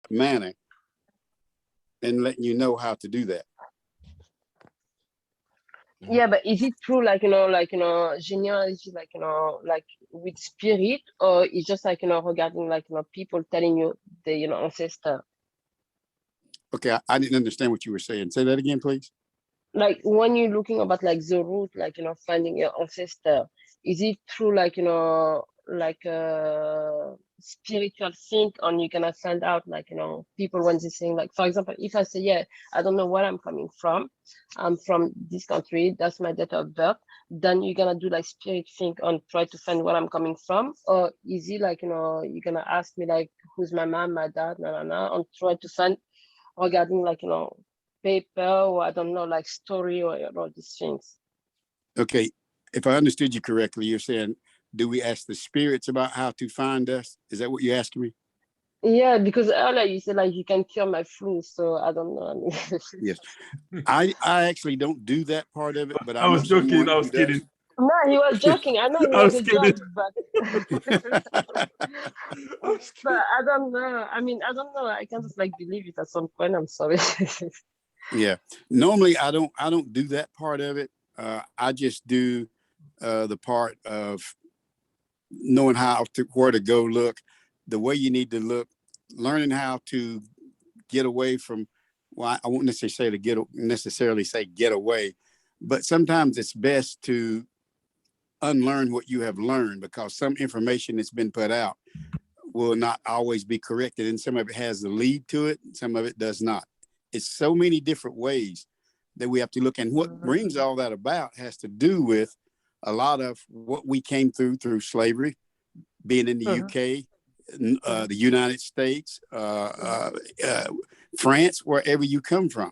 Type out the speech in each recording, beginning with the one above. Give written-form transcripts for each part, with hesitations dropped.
manner and letting you know how to do that. Yeah, but is it true, genealogy, like with spirit, or it's just regarding people telling you the ancestor? Okay, I didn't understand what you were saying. Say that again, please. Like when you're looking about the root, finding your ancestor, is it true, spiritual thing, and you're gonna find out people when they're saying, for example, if I say, yeah, I don't know where I'm coming from, I'm from this country, that's my date of birth, then you're gonna do spirit thing and try to find where I'm coming from? Or is it you're gonna ask me who's my mom, my dad, and try to find regarding paper, or I don't know, story, or all these things? Okay, if I understood you correctly, you're saying, do we ask the spirits about how to find us? Is that what you're asking me? Yeah, because earlier you said you can cure my flu, so I don't know. Yes, I actually don't do that part of it, but I was joking. I was kidding. No, he was joking. I know he was a joke, but but I don't know. I mean, I don't know. I can just believe it at some point. I'm sorry. Yeah, normally I don't do that part of it. I just do the part of knowing where to go look, the way you need to look, learning how to get away from. Well, I won't necessarily say get away, but sometimes it's best to unlearn what you have learned, because some information that's been put out will not always be corrected, and some of it has a lead to it, and some of it does not. It's so many different ways that we have to look, and what brings all that about has to do with a lot of what we came through slavery, being in the UK, the United States, France, wherever you come from.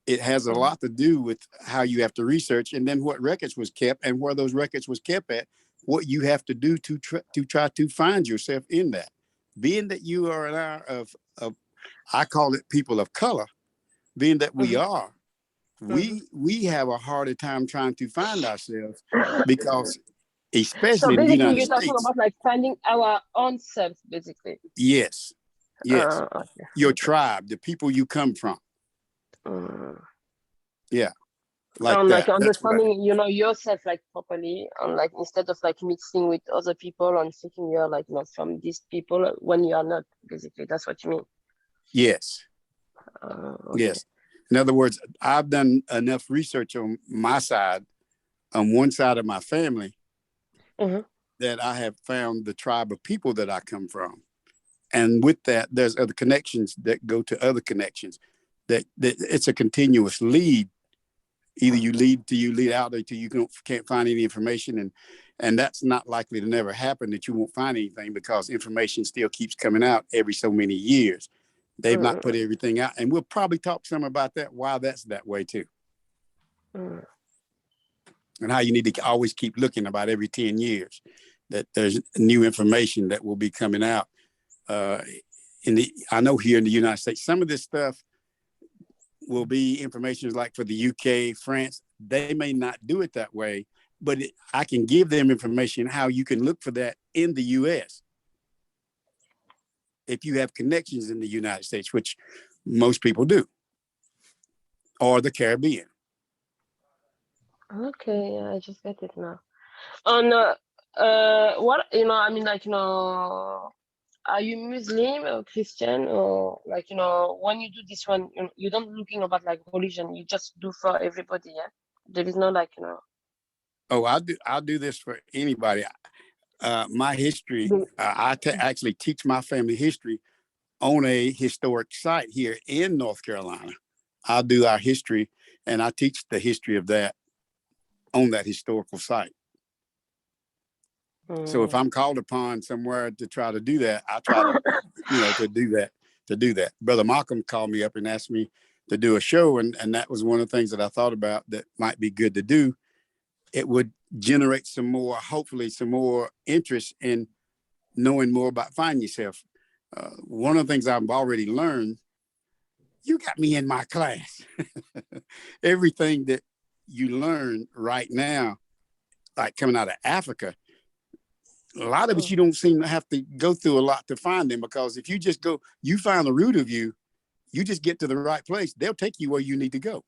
It has a lot to do with how you have to research, and then what records was kept, and where those records was kept at, what you have to do to try to find yourself in that. Being that you are of I call it people of color, being that we are, we have a harder time trying to find ourselves, because especially So in the basically, United you're talking States. about finding our own self, basically. Yes. Okay. Your tribe, the people you come from. Yeah. And That. understanding, yourself properly, and instead of mixing with other people and thinking you're not from these people when you are not. Basically, that's what you mean. Yes. Okay. Yes. In other words, I've done enough research on my side, on one side of my family, that I have found the tribe of people that I come from. And with that, there's other connections that go to other connections. That it's a continuous lead. Either you lead out until you can't find any information, and that's not likely to never happen, that you won't find anything, because information still keeps coming out every so many years. They've not put everything out, and we'll probably talk some about that, why that's that way too. And how you need to always keep looking about every 10 years, that there's new information that will be coming out. I know here in the United States, some of this stuff will be information like for the UK, France. They may not do it that way, but I can give them information how you can look for that in the US. If you have connections in the United States, which most people do, or the Caribbean. Okay, I just get it now. And what I mean, are you Muslim or Christian, or when you do this one, you don't looking about religion, you just do for everybody, yeah? There is no Oh, I'll do this for anybody. My history, I actually teach my family history on a historic site here in North Carolina. I'll do our history, and I teach the history of that on that historical site. So if I'm called upon somewhere to try to do that, I try to, to do that. Brother Malcolm called me up and asked me to do a show, and that was one of the things that I thought about that might be good to do. It would generate hopefully some more interest in knowing more about finding yourself. One of the things I've already learned, you got me in my class. Everything that you learn right now, like coming out of Africa, a lot of it, you don't seem to have to go through a lot to find them, because if you just go, you find the root of you just get to the right place, they'll take you where you need to go.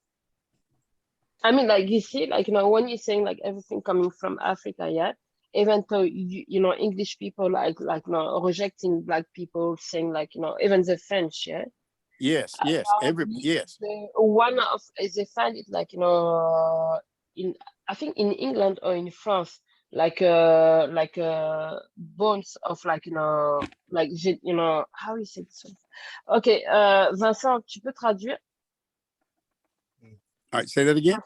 I mean, like you see, like, when you're saying like everything coming from Africa, yeah, even though English people rejecting black people, saying like, even the French, yeah. Yes, yes, yes. One of they find it like, in, I think in England or in France, like bones of like, how is it? Okay, Vincent, tu peux traduire? All right, say that again.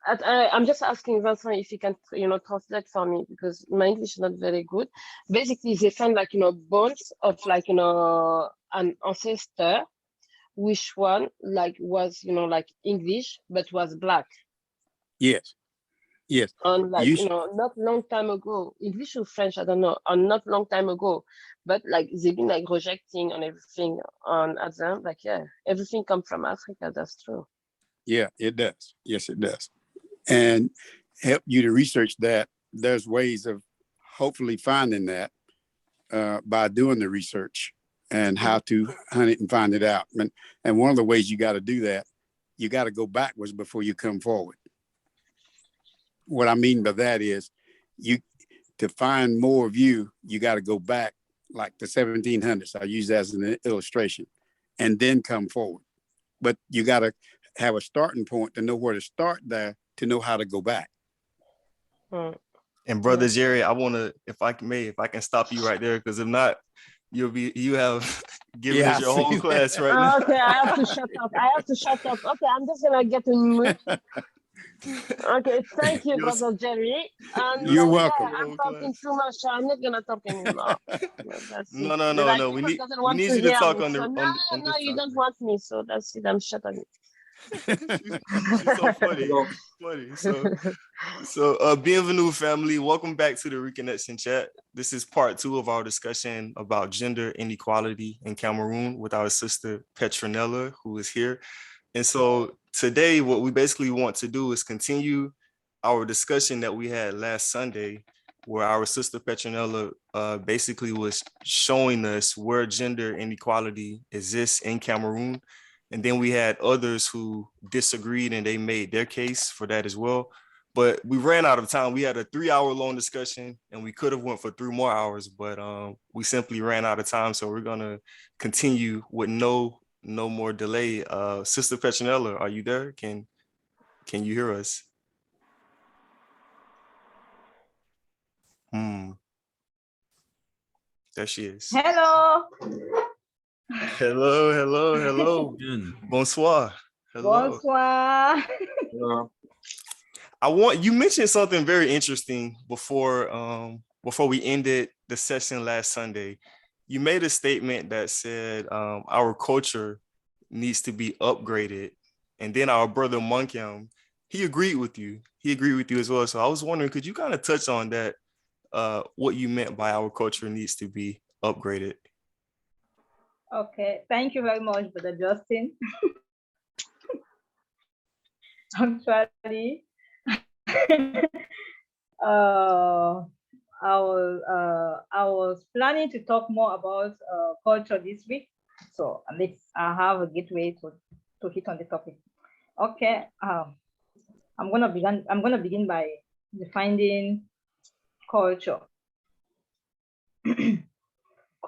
I'm just asking Vincent if he can, translate for me, because my English is not very good. Basically, they find like, bones of like, an ancestor, which one like was, like English, but was black. Yes, yes. And like, not long time ago, English or French, I don't know, and not long time ago, but like they've been like rejecting and everything on at them, like, yeah, everything come from Africa. That's true. Yeah, it does. Yes, it does. And help you to research that. There's ways of hopefully finding that by doing the research and how to hunt it and find it out. And one of the ways you got to do that, you got to go backwards before you come forward. What I mean by that is, to find more of you got to go back like the 1700s. I use that as an illustration, and then come forward. But you got to have a starting point to know where to start there, to know how to go back. And Brother Jerry, I want to, if I can stop you right there, because if not, you have given us your whole class right now. Okay, I have to shut up. Okay, I'm just gonna get in mood. Okay, thank you, Brother Jerry. You're welcome. I'm talking too much, so I'm not gonna talk anymore. No. We need you to talk on the. No, you don't want me, so that's it. I'm shutting. She's so funny. So bienvenue, family. Welcome back to the ReConnection chat. This is part 2 of our discussion about gender inequality in Cameroon with our sister Petronella, who is here. And so today, what we basically want to do is continue our discussion that we had last Sunday, where our sister Petronella basically was showing us where gender inequality exists in Cameroon. And then we had others who disagreed and they made their case for that as well. But we ran out of time. We had a 3-hour-long discussion and we could have went for 3 more hours, but we simply ran out of time. So we're going to continue with no more delay. Sister Petronella, are you there? Can you hear us? There she is. Hello. Hello. Bonsoir. Hello. Bonsoir. Hello. You mentioned something very interesting before we ended the session last Sunday. You made a statement that said our culture needs to be upgraded, and then our brother Monkiam, he agreed with you. He agreed with you as well. So I was wondering, could you kind of touch on that? What you meant by our culture needs to be upgraded? Okay, thank you very much, Brother Justin. Actually, I was planning to talk more about culture this week, so at least I have a good way to hit on the topic. Okay, I'm gonna begin by defining culture.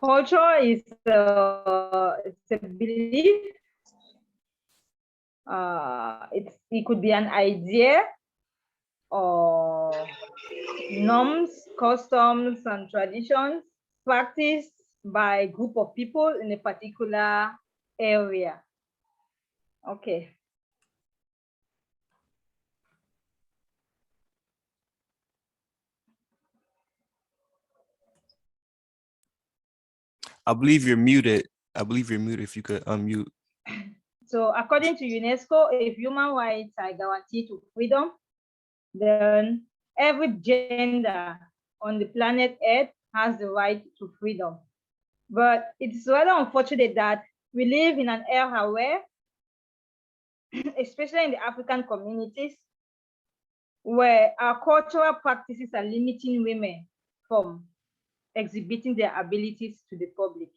Culture is it's a belief. It could be an idea or norms, customs, and traditions practiced by a group of people in a particular area. Okay. I believe you're muted. If you could unmute. So according to UNESCO, if human rights are guaranteed to freedom, then every gender on the planet Earth has the right to freedom. But it's rather unfortunate that we live in an era where, especially in the African communities, where our cultural practices are limiting women from exhibiting their abilities to the public.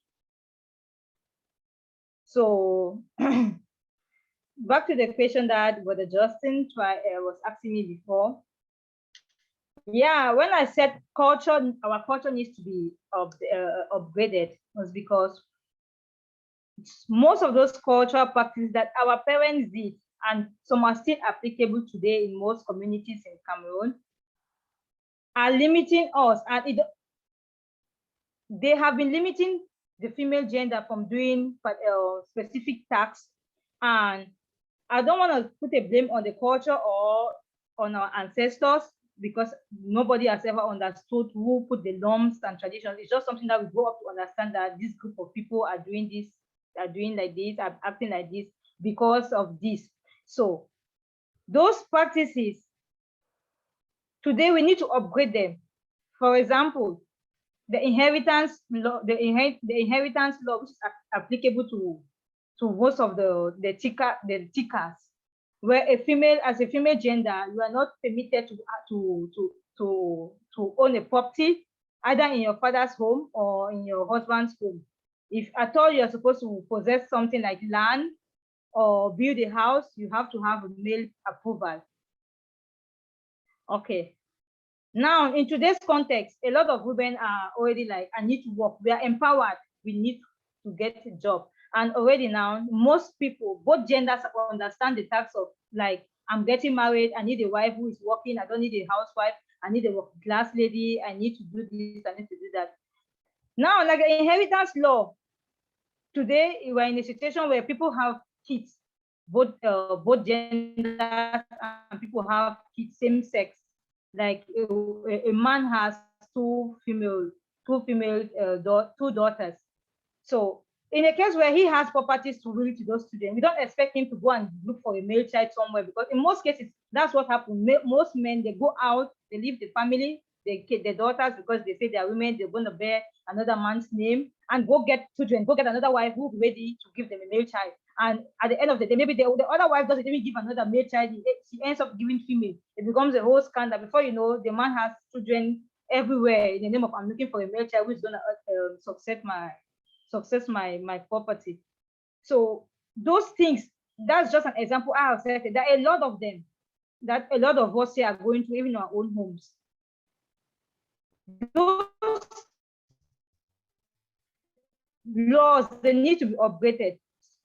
So back to the question that Brother Justin was asking me before. Yeah, when I said culture, our culture needs to be upgraded, was because most of those cultural practices that our parents did, and some are still applicable today in most communities in Cameroon, are limiting us, and they have been limiting the female gender from doing specific tasks. And I don't want to put a blame on the culture or on our ancestors, because nobody has ever understood who put the norms and traditions. It's just something that we grow up to understand, that this group of people are doing this, are doing like this, are acting like this because of this. So those practices, today we need to upgrade them. For example, the inheritance law, the inheritance law, which is applicable to most of the tickers, where as a female gender, you are not permitted to own a property either in your father's home or in your husband's home. If at all you are supposed to possess something like land or build a house, you have to have a male approval. Okay. Now, in today's context, a lot of women are already like, I need to work. We are empowered. We need to get a job. And already now, most people, both genders, understand the tax of, like, I'm getting married. I need a wife who is working. I don't need a housewife. I need a working class lady. I need to do this. I need to do that. Now, like the inheritance law, today we're in a situation where people have kids, both genders, and people have kids same sex. Like a man has two daughters. So in a case where he has properties to leave to those children, we don't expect him to go and look for a male child somewhere, because in most cases, that's what happens. Most men, they go out, they leave the family, they get their daughters, because they say they're women, they're going to bear another man's name, and go get children, go get another wife who's ready to give them a male child. And at the end of the day, maybe the other wife doesn't even give another male child, she ends up giving female. It becomes a whole scandal. Before you know, the man has children everywhere in the name of, I'm looking for a male child who's going to success my property. So those things, that's just an example I have said. There are a lot of them that a lot of us here are going through, even in our own homes. Those laws, they need to be upgraded.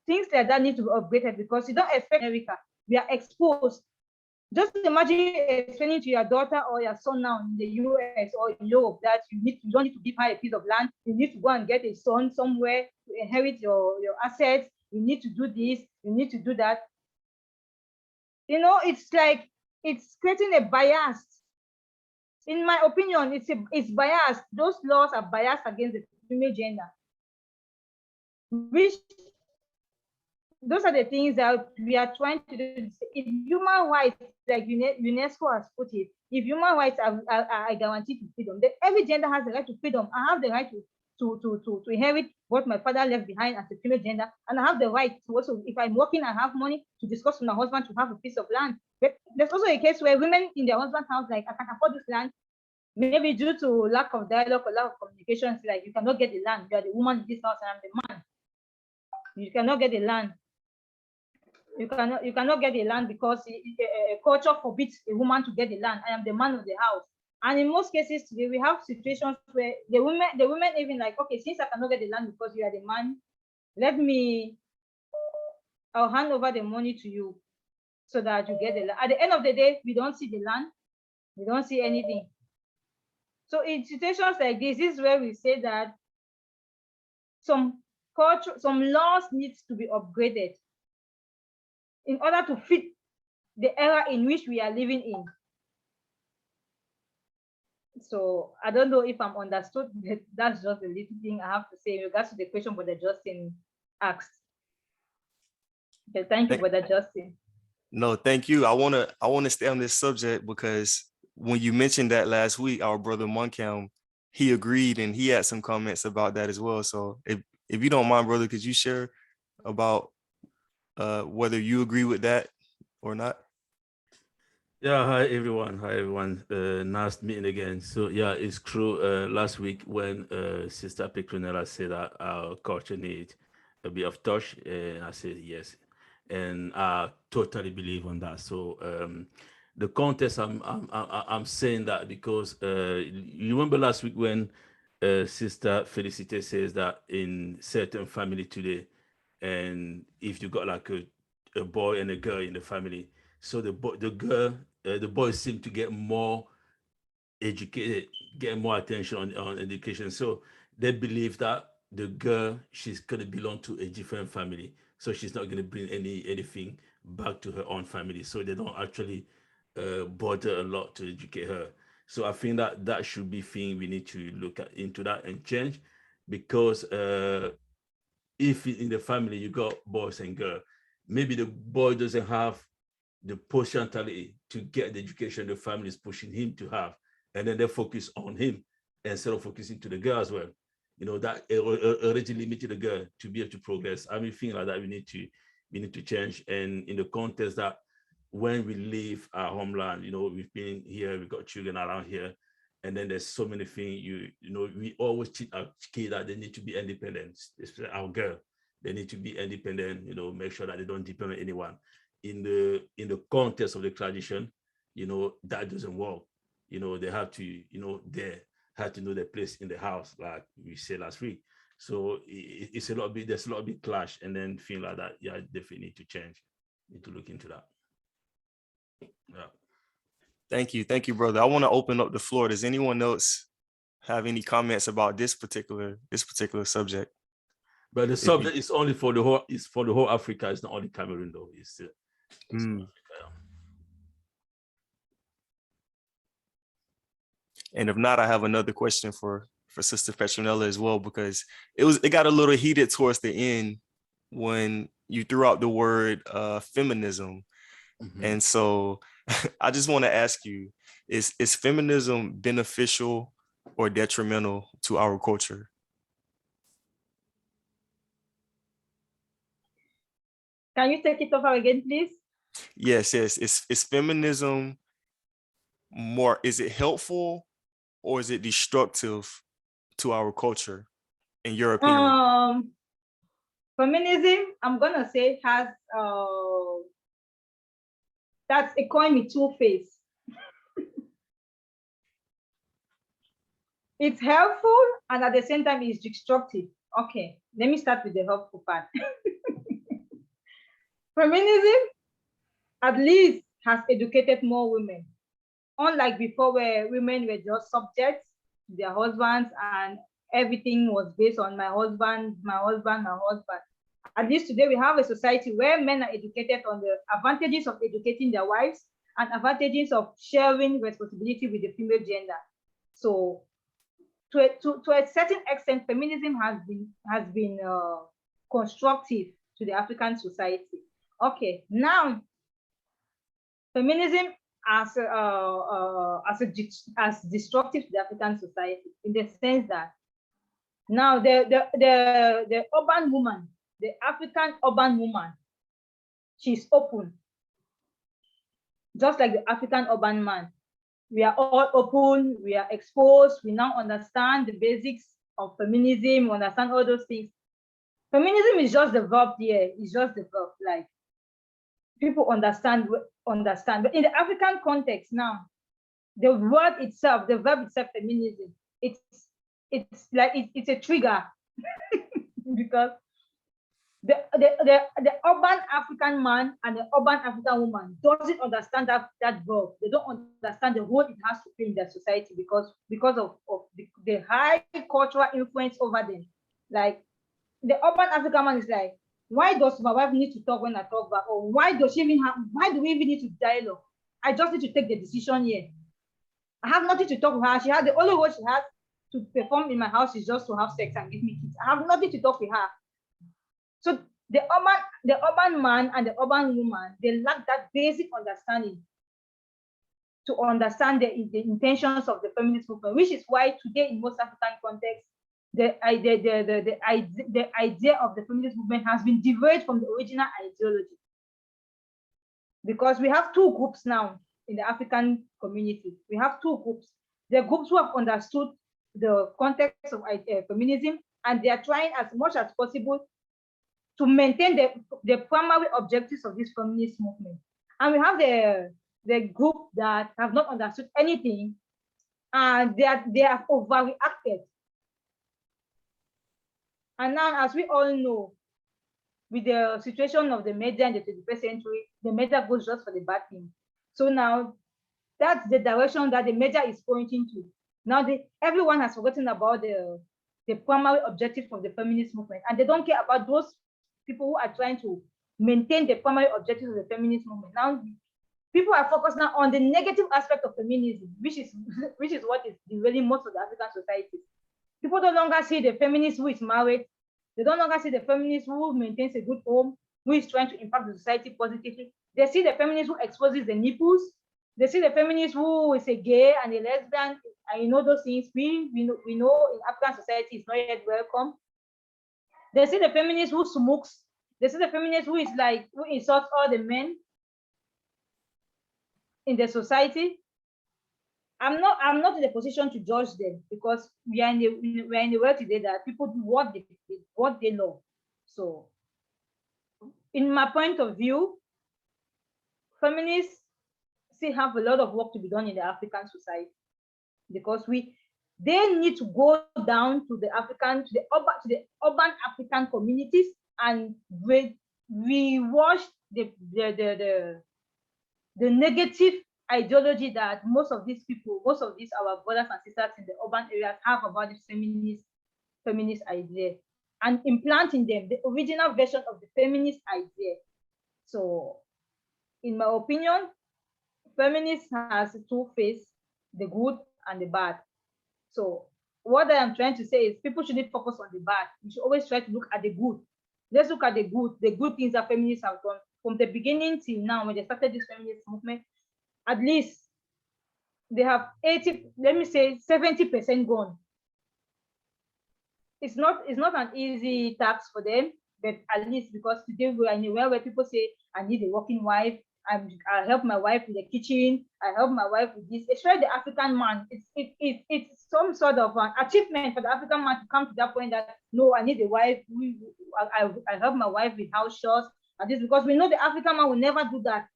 Things like that need to be upgraded, because you don't expect America. We are exposed. Just imagine explaining to your daughter or your son now in the US or in Europe that you don't need to give her a piece of land. You need to go and get a son somewhere to inherit your assets. You need to do this. You need to do that. You know, it's like, it's creating a bias. In my opinion, it's biased. Those laws are biased against the female gender. Which, those are the things that we are trying to do. If human rights, like UNESCO has put it, if human rights are guaranteed to freedom, then every gender has the right to freedom. I have the right to inherit what my father left behind as a female gender, and I have the right to also, if I'm working, I have money to discuss with my husband to have a piece of land. But there's also a case where women in their husband's house, like, I can afford this land, maybe due to lack of dialogue or lack of communication, like, you cannot get the land. You are the woman in this house, and I'm the man. You cannot get the land. You cannot get the land because a culture forbids a woman to get the land. I am the man of the house. And in most cases today, we have situations where the women even like, okay, since I cannot get the land because you are the man, I'll hand over the money to you so that you get the land. At the end of the day, we don't see the land. We don't see anything. So in situations like this is where we say that some laws needs to be upgraded in order to fit the era in which we are living in. So I don't know if I'm understood. That's just a little thing I have to say in regards to the question Brother Justin asked. Okay, thank you, Brother Justin. No, thank you. I wanna stay on this subject because when you mentioned that last week, our brother Moncam, he agreed and he had some comments about that as well. So if you don't mind, brother, could you share about whether you agree with that or not? Yeah, hi everyone. Hi everyone. Nice meeting again. So yeah, it's true. Last week when Sister Petronella said that our culture needs a bit of touch, and I said yes, and I totally believe on that. So the contest, I'm saying that because you remember last week when Sister Felicite says that in certain family today, and if you got like a boy and a girl in the family, so the boys seem to get more educated, get more attention on education. So they believe that the girl, she's gonna belong to a different family, so she's not gonna bring anything back to her own family. So they don't actually bother a lot to educate her. So I think that that should be thing we need to look at into that and change, because if in the family you got boys and girls, maybe the boy doesn't have the potentiality to get the education the family is pushing him to have, and then they focus on him instead of focusing to the girl as well. You know, that already limited the girl to be able to progress. I mean, things like that we need to change. And in the context that when we leave our homeland, you know, we've been here, we've got children around here, and then there's so many things you know, we always teach our kids that they need to be independent, especially our girl. They need to be independent, you know, make sure that they don't depend on anyone. In the context of the tradition, you know, that doesn't work. You know, they have to, you know, they have to know their place in the house, like we said last week. So it's a lot of bit, there's a lot of big clash, and then feel like that, yeah, definitely need to change, need to look into that. Yeah. Thank you, brother. I want to open up the floor. Does anyone else have any comments about this particular subject? But the subject is only for the whole, it's for the whole Africa. It's not only Cameroon though. It's Africa, yeah. And if not, I have another question for Sister Petronella as well, because it got a little heated towards the end when you threw out the word feminism. Mhm. And so I just want to ask you, is feminism beneficial or detrimental to our culture? Can you take it over again, please? Yes. Is feminism more, is it helpful or is it destructive to our culture, in your opinion? Feminism, I'm gonna say, has that's a coin with two faces. It's helpful and at the same time it's destructive. Okay, let me start with the helpful part. Feminism at least has educated more women. Unlike before, where women were just subjects to their husbands and everything was based on my husband, my husband, my husband. At least today we have a society where men are educated on the advantages of educating their wives and advantages of sharing responsibility with the female gender. So to a certain extent, feminism has been constructive to the African society. Okay, now feminism as destructive to the African society, in the sense that now the urban woman, the African urban woman, she's open, just like the African urban man. We are all open, we are exposed, we now understand the basics of feminism, we understand all those things. Feminism is just the verb here, it's just the verb, like people understand. But in the African context now, the word itself, the verb itself, feminism, it's like it's a trigger because the urban African man and the urban African woman doesn't understand that verb. They don't understand the role it has to play in their society because of the high cultural influence over them. Like the urban African man is like, why does my wife need to talk when I talk back? Or why do we even need to dialogue? I just need to take the decision here. I have nothing to talk with her. She has the only role she has to perform in my house is just to have sex and give me kids. I have nothing to talk with her. So the urban man and the urban woman, they lack that basic understanding to understand the intentions of the feminist movement, which is why today in most African contexts, the idea of the feminist movement has been diverged from the original ideology. Because we have two groups now. in the African community. We have two groups. The groups who have understood the context of feminism, and they are trying as much as possible to maintain the primary objectives of this feminist movement. And we have the group that have not understood anything, and they have overreacted. And now, as we all know, with the situation of the media in the 21st century, the media goes just for the bad thing. So now that's the direction that the media is pointing to. Now everyone has forgotten about the primary objective of the feminist movement, and they don't care about those people who are trying to maintain the primary objectives of the feminist movement. Now people are focused now on the negative aspect of feminism, which is what is derailing most of the African societies. People no longer see the feminist who is married. They don't longer see the feminist who maintains a good home, who is trying to impact the society positively. They see the feminist who exposes the nipples. They see the feminist who is a gay and a lesbian, and you know those things. We know in African society it's not yet welcome. They see the feminist who smokes. They see the feminist who insults all the men in the society. I'm not in a position to judge them, because we are in the world today that people do what they love. So, in my point of view, feminists still have a lot of work to be done in the African society, because they need to go down to the urban African communities and rewash the negative ideology that most of our brothers and sisters in the urban areas have about the feminist idea, and implanting them the original version of the feminist idea. So, in my opinion, feminist has two faces, the good and the bad. So, what I am trying to say is people shouldn't focus on the bad. We should always try to look at the good. Let's look at the good things that feminists have done from the beginning till now. When they started this feminist movement, at least they have 70% gone. It's not an easy task for them, but at least, because today we are in a world where people say, I need a working wife, I help my wife with the kitchen, I help my wife with this. Especially the African man, it's some sort of an achievement for the African man to come to that point that, no, I need a wife, I help my wife with house chores, and this, because we know the African man will never do that.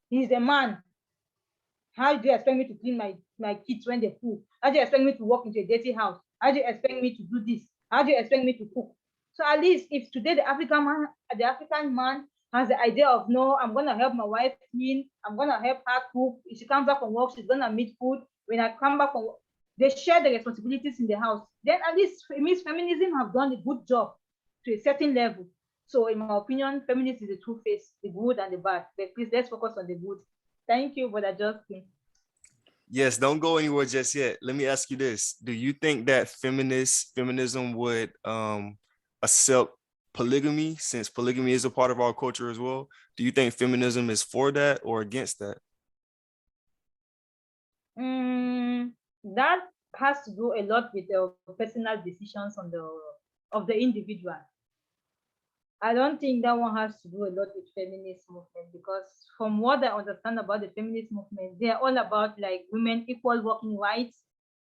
He's a man. How do you expect me to clean my kids when they poop? How do you expect me to walk into a dirty house? How do you expect me to do this? How do you expect me to cook? So at least if today the African man has the idea of, no, I'm gonna help my wife clean, I'm gonna help her cook. If she comes back from work, she's gonna make food. When I come back from work, they share the responsibilities in the house. Then at least it means feminism have done a good job to a certain level. So in my opinion, feminism is the two faces, the good and the bad. But please, let's focus on the good. Thank you for adjusting. Yes, don't go anywhere just yet. Let me ask you this. Do you think that feminism would accept polygamy, since polygamy is a part of our culture as well? Do you think feminism is for that or against that? That has to do a lot with the personal decisions of the individual. I don't think that one has to do a lot with feminist movement, because from what I understand about the feminist movement, they are all about like women equal working rights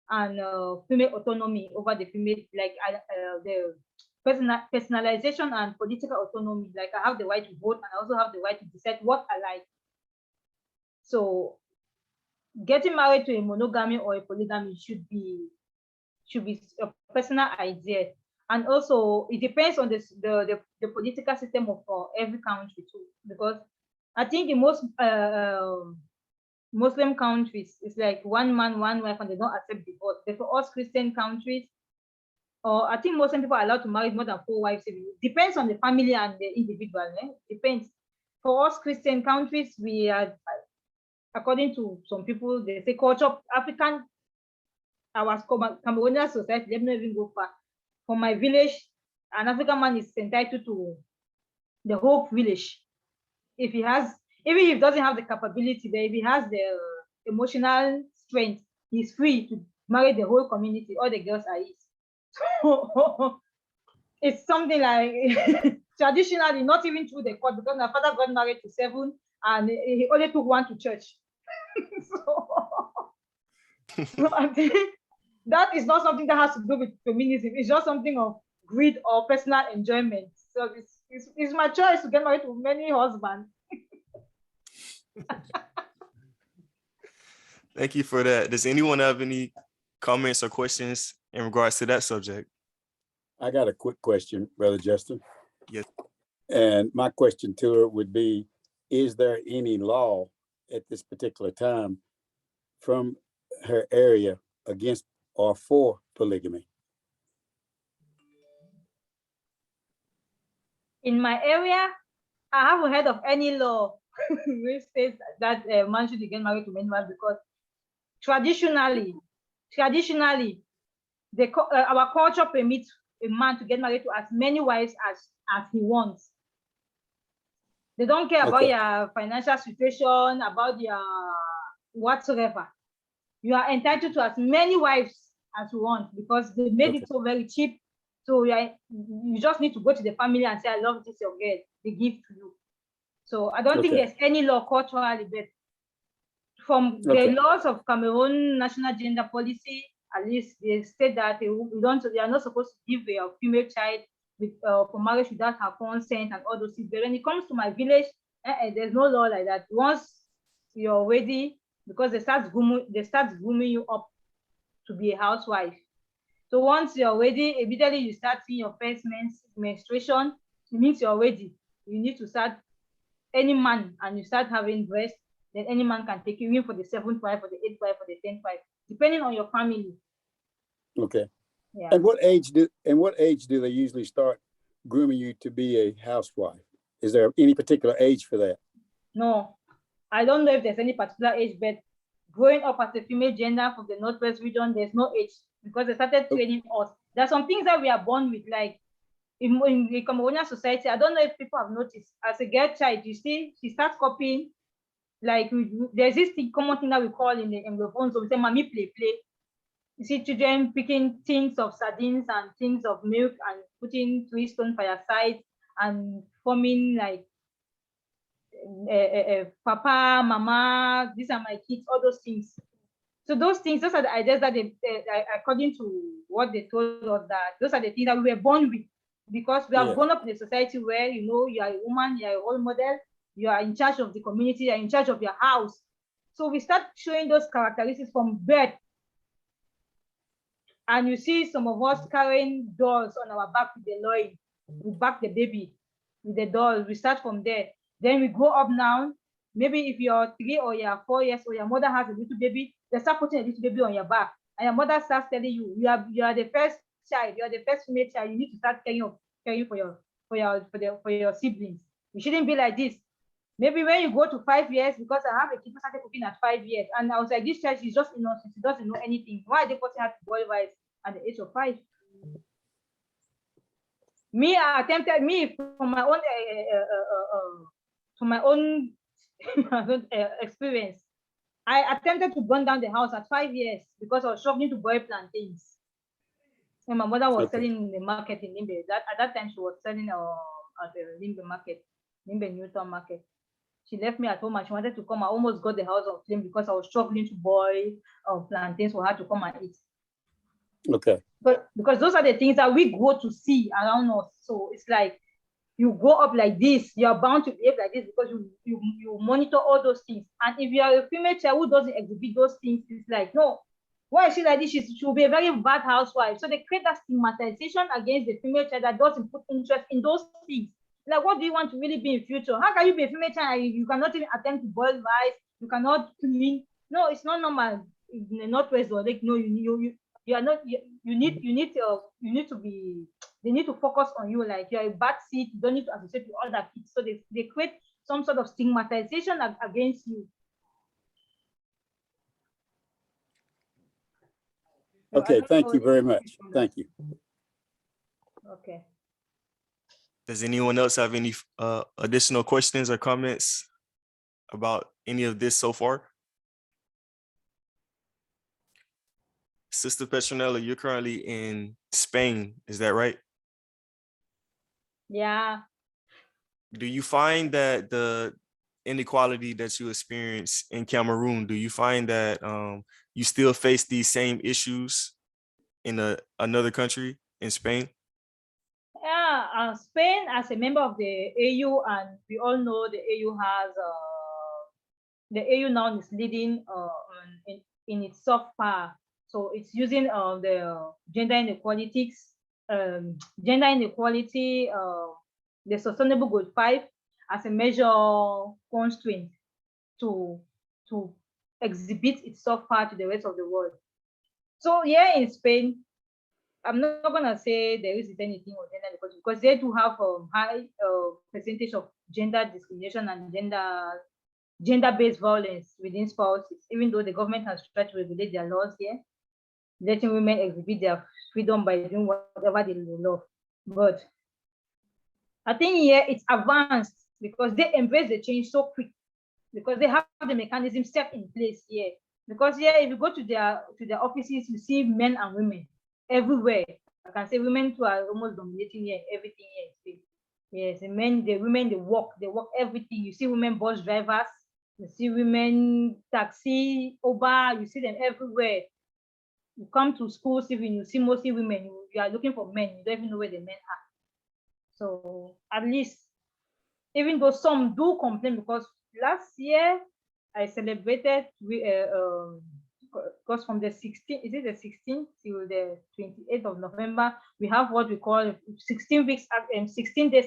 and female autonomy over the female, like the personalization and political autonomy. Like I have the right to vote, and I also have the right to decide what I like. So getting married to a monogamy or a polygamy should be a personal idea. And also, it depends on the political system of every country too, because I think in most Muslim countries, it's like one man, one wife, and they don't accept divorce. But for us Christian countries, or I think Muslim people are allowed to marry more than 4 wives. It depends on the family and the individual. Depends. For us Christian countries, we are, according to some people, they say culture, African, our Cameroonian society, let me not even go far. For my village, an African man is entitled to the whole village. If he has, even if he doesn't have the capability, but if he has the emotional strength, he's free to marry the whole community. All the girls are his. It's something like traditionally, not even through the court, because my father got married to 7 and he only took 1 to church. So I think that is not something that has to do with feminism. It's just something of greed or personal enjoyment. So it's my choice to get married to many husbands. Thank you for that. Does anyone have any comments or questions in regards to that subject? I got a quick question, Brother Justin. Yes. And my question to her would be, is there any law at this particular time from her area against or for polygamy? In my area, I haven't heard of any law which says that a man should get married to many wives, because traditionally, our culture permits a man to get married to as many wives as he wants. They don't care about your financial situation, about your whatsoever. You are entitled to as many wives as you want, because they made it so very cheap. So you just need to go to the family and say, I love this your girl. They give to you. So I don't think there's any law culturally, but from the laws of Cameroon national gender policy, at least they state that they are not supposed to give a female child with for marriage without her consent and all those things. But when it comes to my village, there's no law like that. Once you're ready, because they start grooming you up to be a housewife. So once you're ready, immediately you start seeing your first menstruation, it means you're ready. You need to start, any man, and you start having breast, then any man can take you in for the 7th wife, or the 8th wife, or the 10th wife, depending on your family. Okay. Yeah. And what age do they usually start grooming you to be a housewife? Is there any particular age for that? No, I don't know if there's any particular age, but growing up as a female gender from the Northwest region, there's no age, because they started training us. There are some things that we are born with, like in the Cameroonian society. I don't know if people have noticed, as a girl child, you see, she starts copying, like there's this common thing that we call in the phone, so we say, mommy, play. You see children picking tins of sardines and tins of milk and putting 3 stones by your side and forming like papa, mama, these are my kids, all those things. So those are the ideas that according to what they told us, that those are the things that we were born with, because we have grown up in a society where, you are a woman, you are a role model, you are in charge of the community, you are in charge of your house. So we start showing those characteristics from birth. And you see some of us carrying dolls on our back with the loin. We back the baby with the doll. We start from there. Then we grow up now. Maybe if you're 3 or you're 4 years old, your mother has a little baby, they start putting a little baby on your back. And your mother starts telling you, you are the first child, you are the first female child, you need to start caring for your siblings. You shouldn't be like this. Maybe when you go to 5 years, because I have a kid who started cooking at 5 years, and I was like, this child, she's just innocent, she doesn't know anything. Why are they forcing her to boil rice at the age of 5? I attempted from my own experience. I attempted to burn down the house at 5 years because I was struggling to boil plantains. And my mother was selling in the market in Limbe. At that time, she was selling at the Limbe market, Limbe Newton market. She left me at home and she wanted to come. I almost got the house on flame because I was struggling to boil plantains for her to come and eat. Okay. But because those are the things that we grow to see around us. So it's like you grow up like this, you're bound to behave like this because you monitor all those things. And if you are a female child who doesn't exhibit those things, it's like, no, why is she like this? She will be a very bad housewife. So they create that stigmatization against the female child that doesn't put interest in those things. Like, what do you want to really be in future? How can you be a female child? You cannot even attempt to boil rice. You cannot clean. No, it's not normal in the Northwest. Or like, no, you are not. You need to be. They need to focus on you. Like, you're a bad seed. You don't need to associate with other kids. So they create some sort of stigmatization against you. Okay, thank you very much. Thank you. Okay. Does anyone else have any additional questions or comments about any of this so far? Sister Petronella, you're currently in Spain, is that right? Yeah. Do you find that inequality that you experience in Cameroon, do you find that you still face these same issues in another country, in Spain? Yeah, Spain as a member of the AU, and we all know the AU has the AU now is leading in its soft power. So it's using the gender inequalities, gender inequality, the Sustainable Goal 5 as a major constraint to exhibit its soft power to the rest of the world. So here in Spain, I'm not gonna say there isn't anything on gender equality because they do have a high percentage of gender discrimination and gender-based violence within spouses, even though the government has tried to regulate their laws here, letting women exhibit their freedom by doing whatever they love. But I think here it's advanced because they embrace the change so quick, because they have the mechanism set in place here. Because here, if you go to their offices, you see men and women everywhere. I can say women too are almost dominating here, everything here. Yes, the men, the women, they work everything. You see women bus drivers, you see women taxi, Uber, you see them everywhere. You come to schools, even you see mostly women. You are looking for men, you don't even know where the men are. So at least, even though some do complain, because last year I celebrated because from the 16th, is it the 16th till the 28th of November, we have what we call 16 days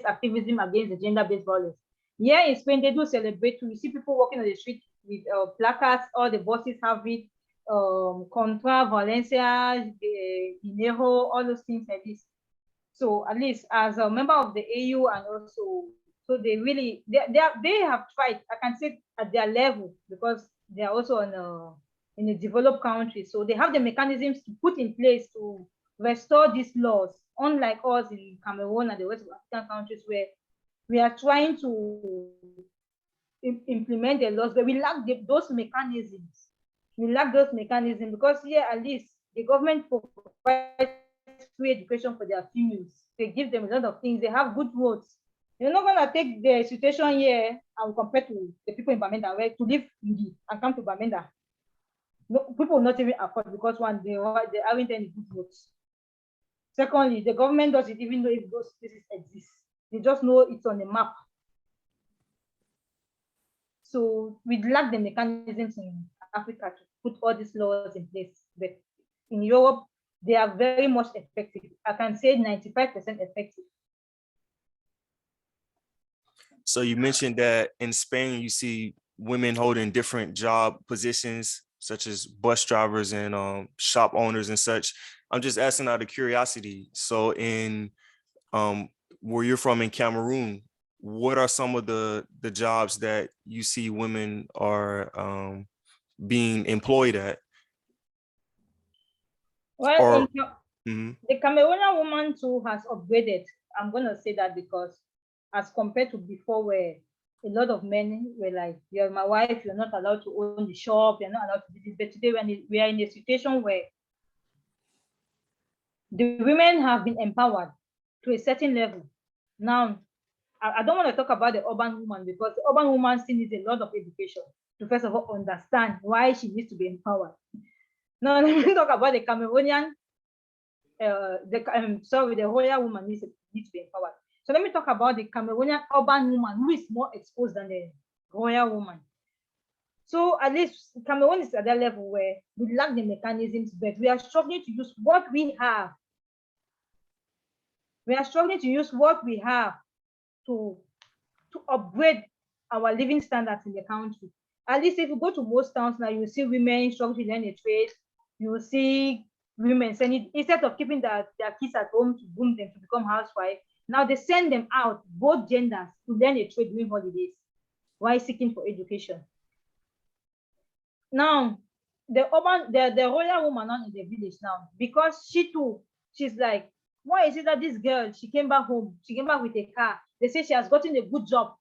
activism against the gender-based violence. Here in Spain, they do celebrate too. You see people walking on the street with placards, all the buses have it, Contra, Valencia, Dinero, all those things like this. So at least as a member of the AU, and also, so they really, they have tried, I can say at their level, because they are also in a developed country. So they have the mechanisms to put in place to restore these laws, unlike us in Cameroon and the rest of African countries where we are trying to implement the laws, but we lack those mechanisms. We lack those mechanisms because here at least the government provides free education for their females. They give them a lot of things. They have good roads. You're not going to take the situation here and compare to the people in Bamenda, where to live in and come to Bamenda. No, people will not even afford because one, they aren't any good roads. Secondly, the government doesn't even know if those places exist. They just know it's on the map. So we lack the mechanisms in Africa to put all these laws in place. But in Europe, they are very much effective. I can say 95% effective. So you mentioned that in Spain, you see women holding different job positions, such as bus drivers and shop owners and such. I'm just asking out of curiosity. So in where you're from in Cameroon, what are some of the jobs that you see women are being employed at? Well, the Cameroonian woman too has upgraded. I'm going to say that because as compared to before, where a lot of men were like, you're my wife, you're not allowed to own the shop, you're not allowed to do this. But today, when we are in a situation where the women have been empowered to a certain level. Now, I don't want to talk about the urban woman because the urban woman still needs a lot of education to first of all understand why she needs to be empowered. Now, let me talk about the Cameroonian, the royal woman needs to be empowered. So let me talk about the Cameroonian urban woman who is more exposed than the royal woman. So at least Cameroon is at that level where we lack the mechanisms, but we are struggling to use what we have. We are struggling to use what we have to upgrade our living standards in the country. At least if you go to most towns now, you see women struggling to learn a trade. You will see women sending, instead of keeping their kids at home to groom them to become housewives, now they send them out, both genders, to learn a trade during holidays while seeking for education. Now, the royal woman now in the village now, because she's like, why is it that this girl, she came back home, she came back with a car. They say she has gotten a good job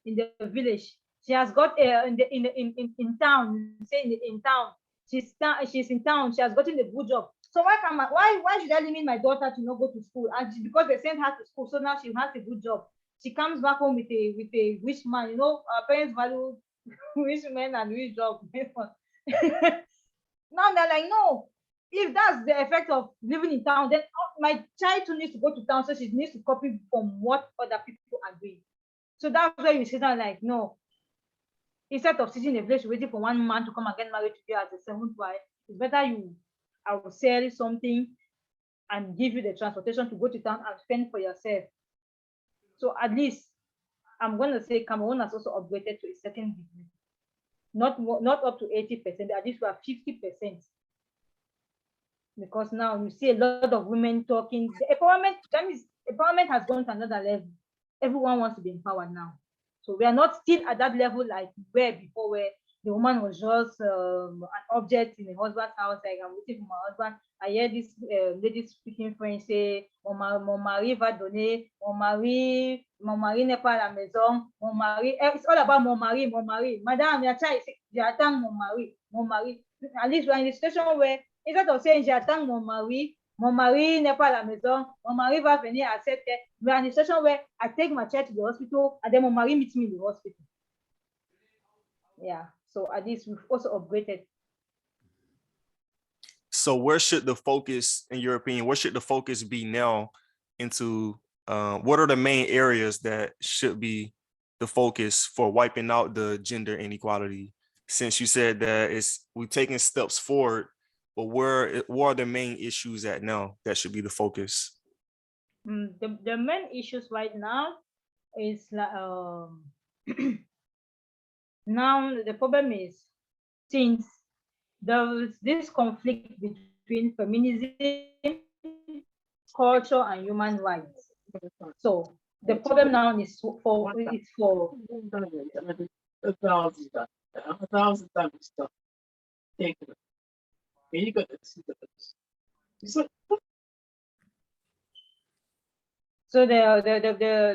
in the village. She has got in town. Say in town, she's in town. She has gotten a good job. So why should I limit my daughter to not go to school? And because they sent her to school, so now she has a good job. she comes back home with a rich man. You know, our parents value rich men and rich job. Now they're like, no, if that's the effect of living in town, then my child too needs to go to town, so she needs to copy from what other people are doing. So that's where you sit down like, no, instead of sitting in a village waiting for one man to come and get married to you as a seventh wife, it's better I will sell something and give you the transportation to go to town and fend for yourself. So at least I'm going to say Cameroon has also upgraded to a certain degree. Not up to 80%, at least we are 50%. Because now you see a lot of women talking. The empowerment has gone to another level. Everyone wants to be empowered now. So we are not still at that level like we were before, where the woman was just an object in the husband's house. Like, I'm waiting for my husband. I hear this lady speaking French say, mon mari va donner, mon mari n'est pas à la maison, mon mari. It's all about mon mari. Madame, your child, j'attends mon mari. At least we're in a situation where instead of saying j'attends mon mari n'est pas à la maison, mon mari va venir à 7 heures. We're in a situation where I take my child to the hospital and then mon mari meets me in the hospital. Yeah, so at least we've also upgraded. So where should the focus, in your opinion, where should the focus be now into, what are the main areas that should be the focus for wiping out the gender inequality? Since you said that we're taking steps forward, but what are the main issues at now that should be the focus? The main issues right now is now the problem is, since there is this conflict between feminism, culture, and human rights. So the problem now is for so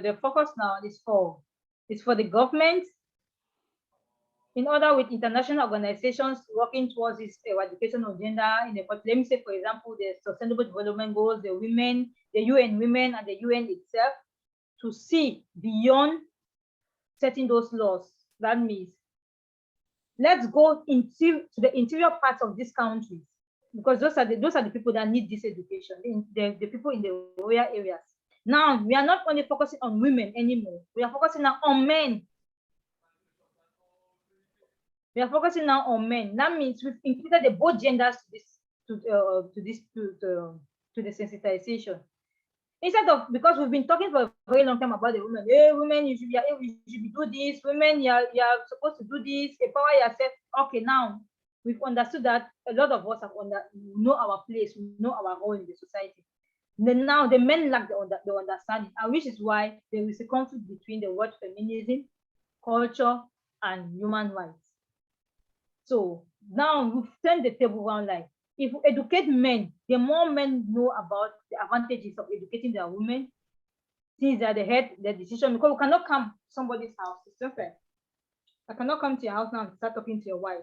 the focus now is for the government, in order with international organizations working towards this eradication of gender inequality. Let me say, for example, the Sustainable Development Goals, the UN Women, and the UN itself, to see beyond setting those laws. That means let's go to the interior parts of these countries, because those are the people that need this education, the people in the rural areas. Now we are not only focusing on women anymore, we are focusing now on men. We are focusing now on men. That means we've included both genders to the sensitization. Instead of, because we've been talking for a very long time about the women. Hey, women, you should do this. Women, you are supposed to do this. Empower yourself. Okay, now we've understood that a lot of us know our place, we know our role in the society. Then now the men lack the understanding, and which is why there is a conflict between the word feminism, culture, and human rights. So now we've turned the table around, like, if we educate men, the more men know about the advantages of educating their women, since they are the head, the decision, because we cannot come to somebody's house. It's different. I cannot come to your house now and start talking to your wife.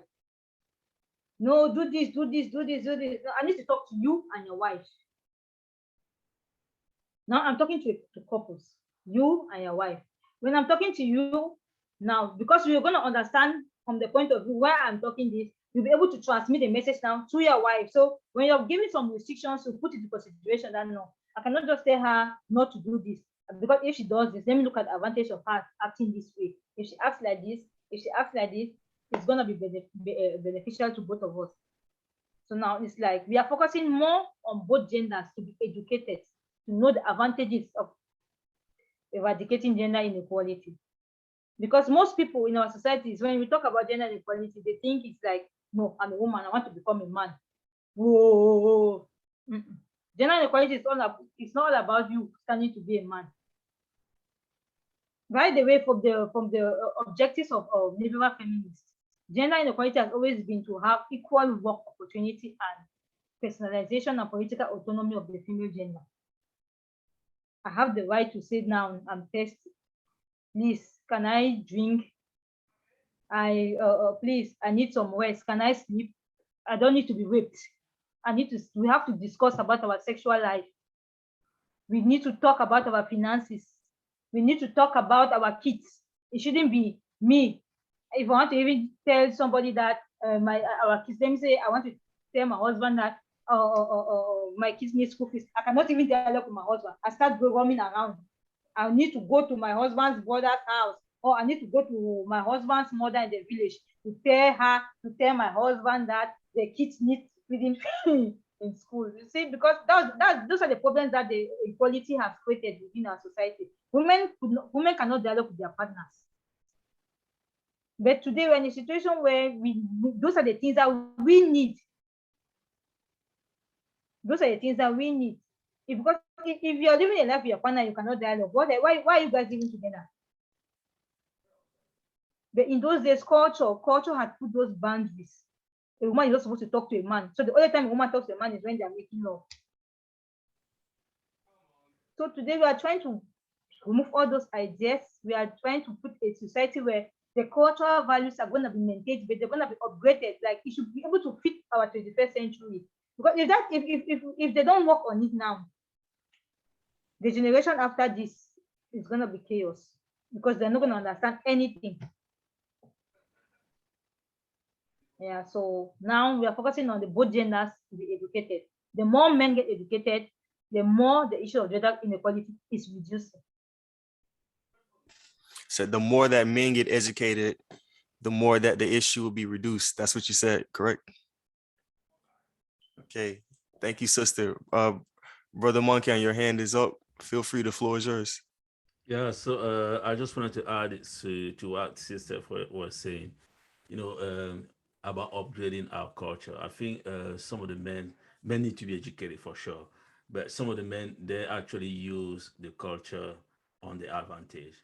No, do this, do this, do this, do this. No, I need to talk to you and your wife. Now I'm talking to couples, you and your wife. When I'm talking to you now, because you're going to understand from the point of view why I'm talking this, you'll be able to transmit the message now to your wife. So when you're giving some restrictions, you put it into consideration that no, I cannot just tell her not to do this, because if she does this, let me look at the advantage of her acting this way. If she acts like this, it's going to be beneficial to both of us. So now it's like we are focusing more on both genders to be educated, to know the advantages of eradicating gender inequality. Because most people in our societies, when we talk about gender inequality, they think it's like, no, I'm a woman, I want to become a man. Whoa. Gender inequality is it's not all about you standing to be a man. By the way, from the objectives of liberal feminists, gender inequality has always been to have equal work opportunity and personalization and political autonomy of the female gender. I have the right to sit down and thirsty. Please, can I drink? Please, I need some rest. Can I sleep? I don't need to be raped. We have to discuss about our sexual life. We need to talk about our finances. We need to talk about our kids. It shouldn't be me. If I want to even tell somebody that our kids, let me say, I want to tell my husband that my kids need school fees. I cannot even dialogue with my husband. I start roaming around. I need to go to my husband's brother's house, or I need to go to my husband's mother in the village to tell my husband that the kids need feeding in school. You see, because those are the problems that the equality has created within our society. Women cannot dialogue with their partners. But today we're in a situation where those are the things that we need. Those are the things that we need. Because if you're living a life with your partner, you cannot dialogue. Why are you guys living together? But in those days, culture had put those boundaries. A woman is not supposed to talk to a man. So the only time a woman talks to a man is when they are making love. So today we are trying to remove all those ideas. We are trying to put a society where the cultural values are going to be maintained, but they're going to be upgraded. Like it should be able to fit our 21st century. Because if they don't work on it now, the generation after this is going to be chaos, because they're not going to understand anything. Yeah, so now we are focusing on the both genders to be educated. The more men get educated, the more the issue of gender inequality is reducing. So the more that men get educated, the more that the issue will be reduced. That's what you said, correct? Okay, thank you, sister. Brother Monkey, your hand is up. Feel free, the floor is yours. Yeah, so I just wanted to add to what Sister was saying, about upgrading our culture. I think some of the men need to be educated for sure, but some of the men, they actually use the culture on the advantage.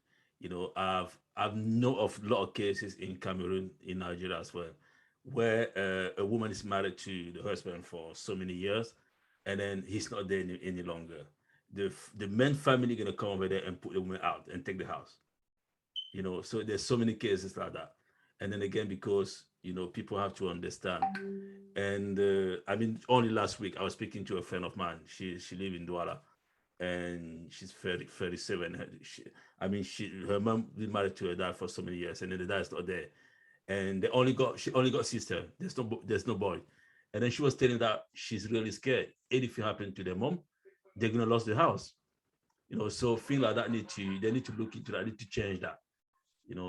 I've know of a lot of cases in Cameroon, in Nigeria as well, where a woman is married to the husband for so many years, and then he's not there any longer. The men family gonna come over there and put the woman out and take the house. So there's so many cases like that. And then again, because people have to understand. And I mean, only last week I was speaking to a friend of mine. She lives in Douala, and she's 37. Her mom been married to her dad for so many years, and then the dad's not there. And she only got sister. There's no boy. And then she was telling that she's really scared. Anything happened to their mom, they're gonna lose the house. So things like that they need to look into that, need to change that.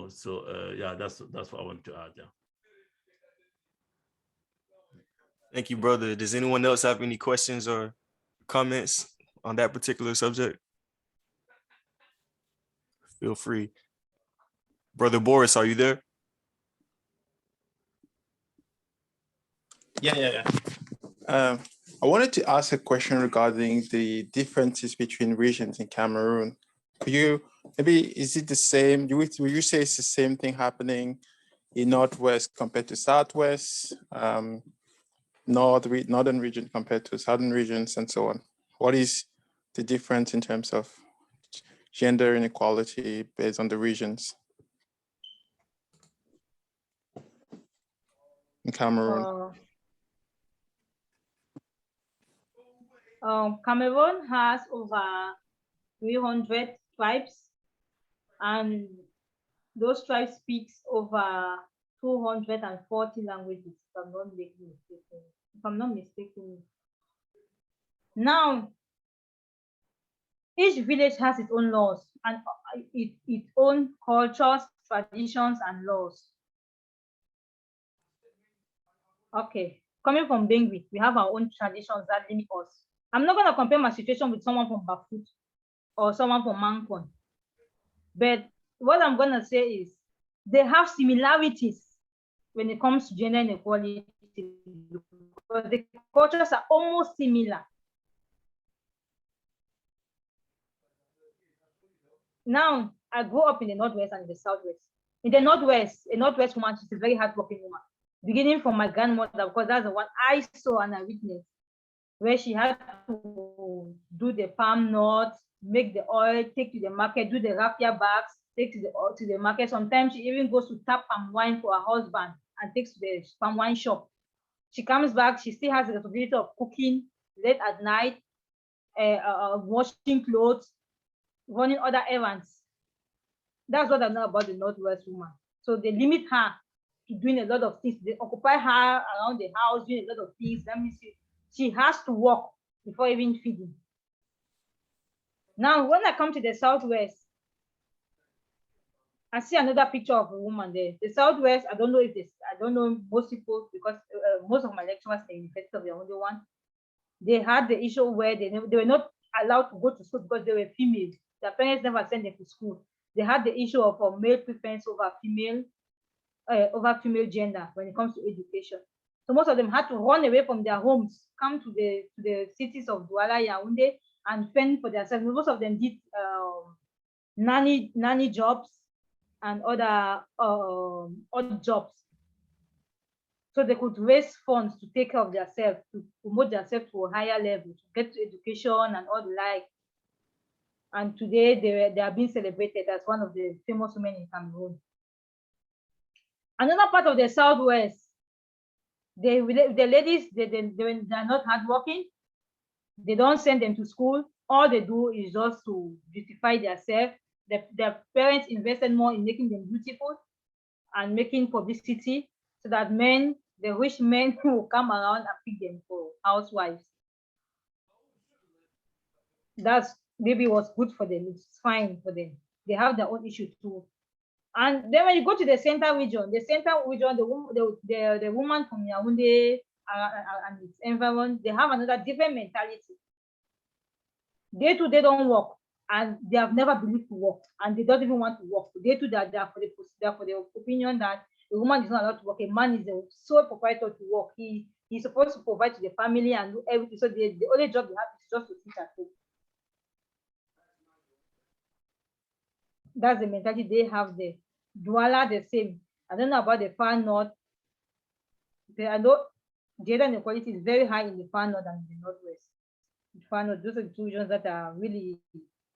So yeah, that's what I want to add. Yeah. Thank you, brother. Does anyone else have any questions or comments on that particular subject? Feel free. Brother Boris, are you there? Yeah. I wanted to ask a question regarding the differences between regions in Cameroon. Is it the same? Will you say it's the same thing happening in Northwest compared to Southwest, Northern region compared to Southern regions, and so on? What is the difference in terms of gender inequality based on the regions in Cameroon? Cameroon has over 300 tribes, and those tribes speak over 240 languages, if I'm not mistaken. Now, each village has its own laws and its own cultures, traditions, and laws. Okay, coming from Bengui, we have our own traditions that limit us. I'm not going to compare my situation with someone from Bafut or someone from Mankon. But what I'm going to say is they have similarities when it comes to gender inequality, because the cultures are almost similar. Now, I grew up in the Northwest and in the Southwest. In the Northwest, a Northwest woman, she's a very hardworking woman. Beginning from my grandmother, because that's the one I saw and I witnessed, where she had to do the palm nuts, make the oil, take to the market, do the raffia bags, take to the market. Sometimes she even goes to tap palm wine for her husband and takes to the palm wine shop. She comes back, she still has the responsibility of cooking late at night, washing clothes, running other errands. That's what I know about the Northwest woman. So they limit her to doing a lot of things. They occupy her around the house, doing a lot of things. That means she has to work before even feeding. Now, when I come to the Southwest, I see another picture of a woman there. The Southwest, I don't know if this, I don't know most people, because most of my lecturers in the University of the only one. They had the issue where they were not allowed to go to school because they were female. Their parents never sent them to school. They had the issue of male preference over female gender when it comes to education. So most of them had to run away from their homes, come to the cities of Douala, Yaoundé, and fend for themselves. Most of them did nanny jobs and other odd jobs, so they could raise funds to take care of themselves, to promote themselves to a higher level, to get to education and all the like. And today they are being celebrated as one of the famous women in Cameroon. Another part of the Southwest, the ladies, they're not hardworking. They don't send them to school. All they do is just to beautify themselves. Their parents invested more in making them beautiful and making publicity, so that the rich men will come around and pick them for housewives. That's maybe was good for them. It's fine for them. They have their own issue too. And then when you go to the center region, the woman from Yaoundé and its environment, they have another different mentality. They too, they don't work, and they have never believed to work, and they don't even want to work. They too, they are for the opinion that a woman is not allowed to work. A man is the sole proprietor to work. He's supposed to provide to the family and do everything. So the only job they have is just to sit at home. That's the mentality they have there. Douala, the same. I don't know about the far north. I know gender inequality is very high in the far north and the northwest. The far north, those are the two regions that are really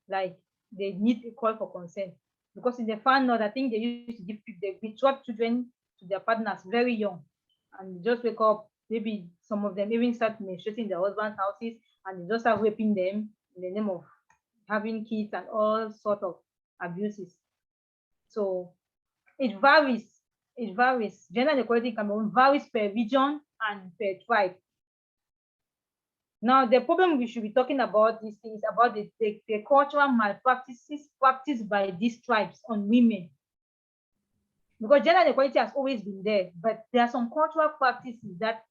like they need a call for consent. Because in the far north, I think they used to they betrothed children to their partners very young, and just wake up. Maybe some of them even start menstruating their husband's houses, and they just start raping them in the name of having kids and all sort of abuses. So it varies. It varies. Gender inequality in Cameroon varies per region and per tribe. Now, the problem we should be talking about is about the cultural malpractices practiced by these tribes on women. Because gender inequality has always been there, but there are some cultural practices that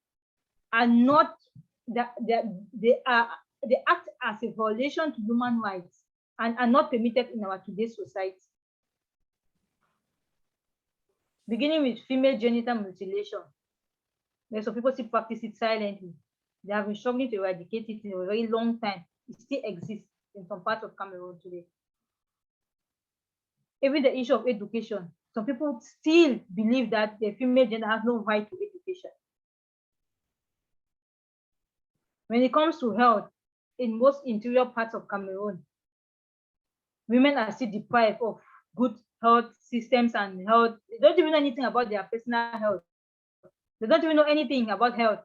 are not, they act as a violation to human rights and are not permitted in our today's society. Beginning with female genital mutilation. There's some people still practice it silently. They have been struggling to eradicate it in a very long time. It still exists in some parts of Cameroon today. Even the issue of education. Some people still believe that the female gender has no right to education. When it comes to health, in most interior parts of Cameroon, women are still deprived of good health systems and health. They don't even know anything about their personal health. They don't even know anything about health.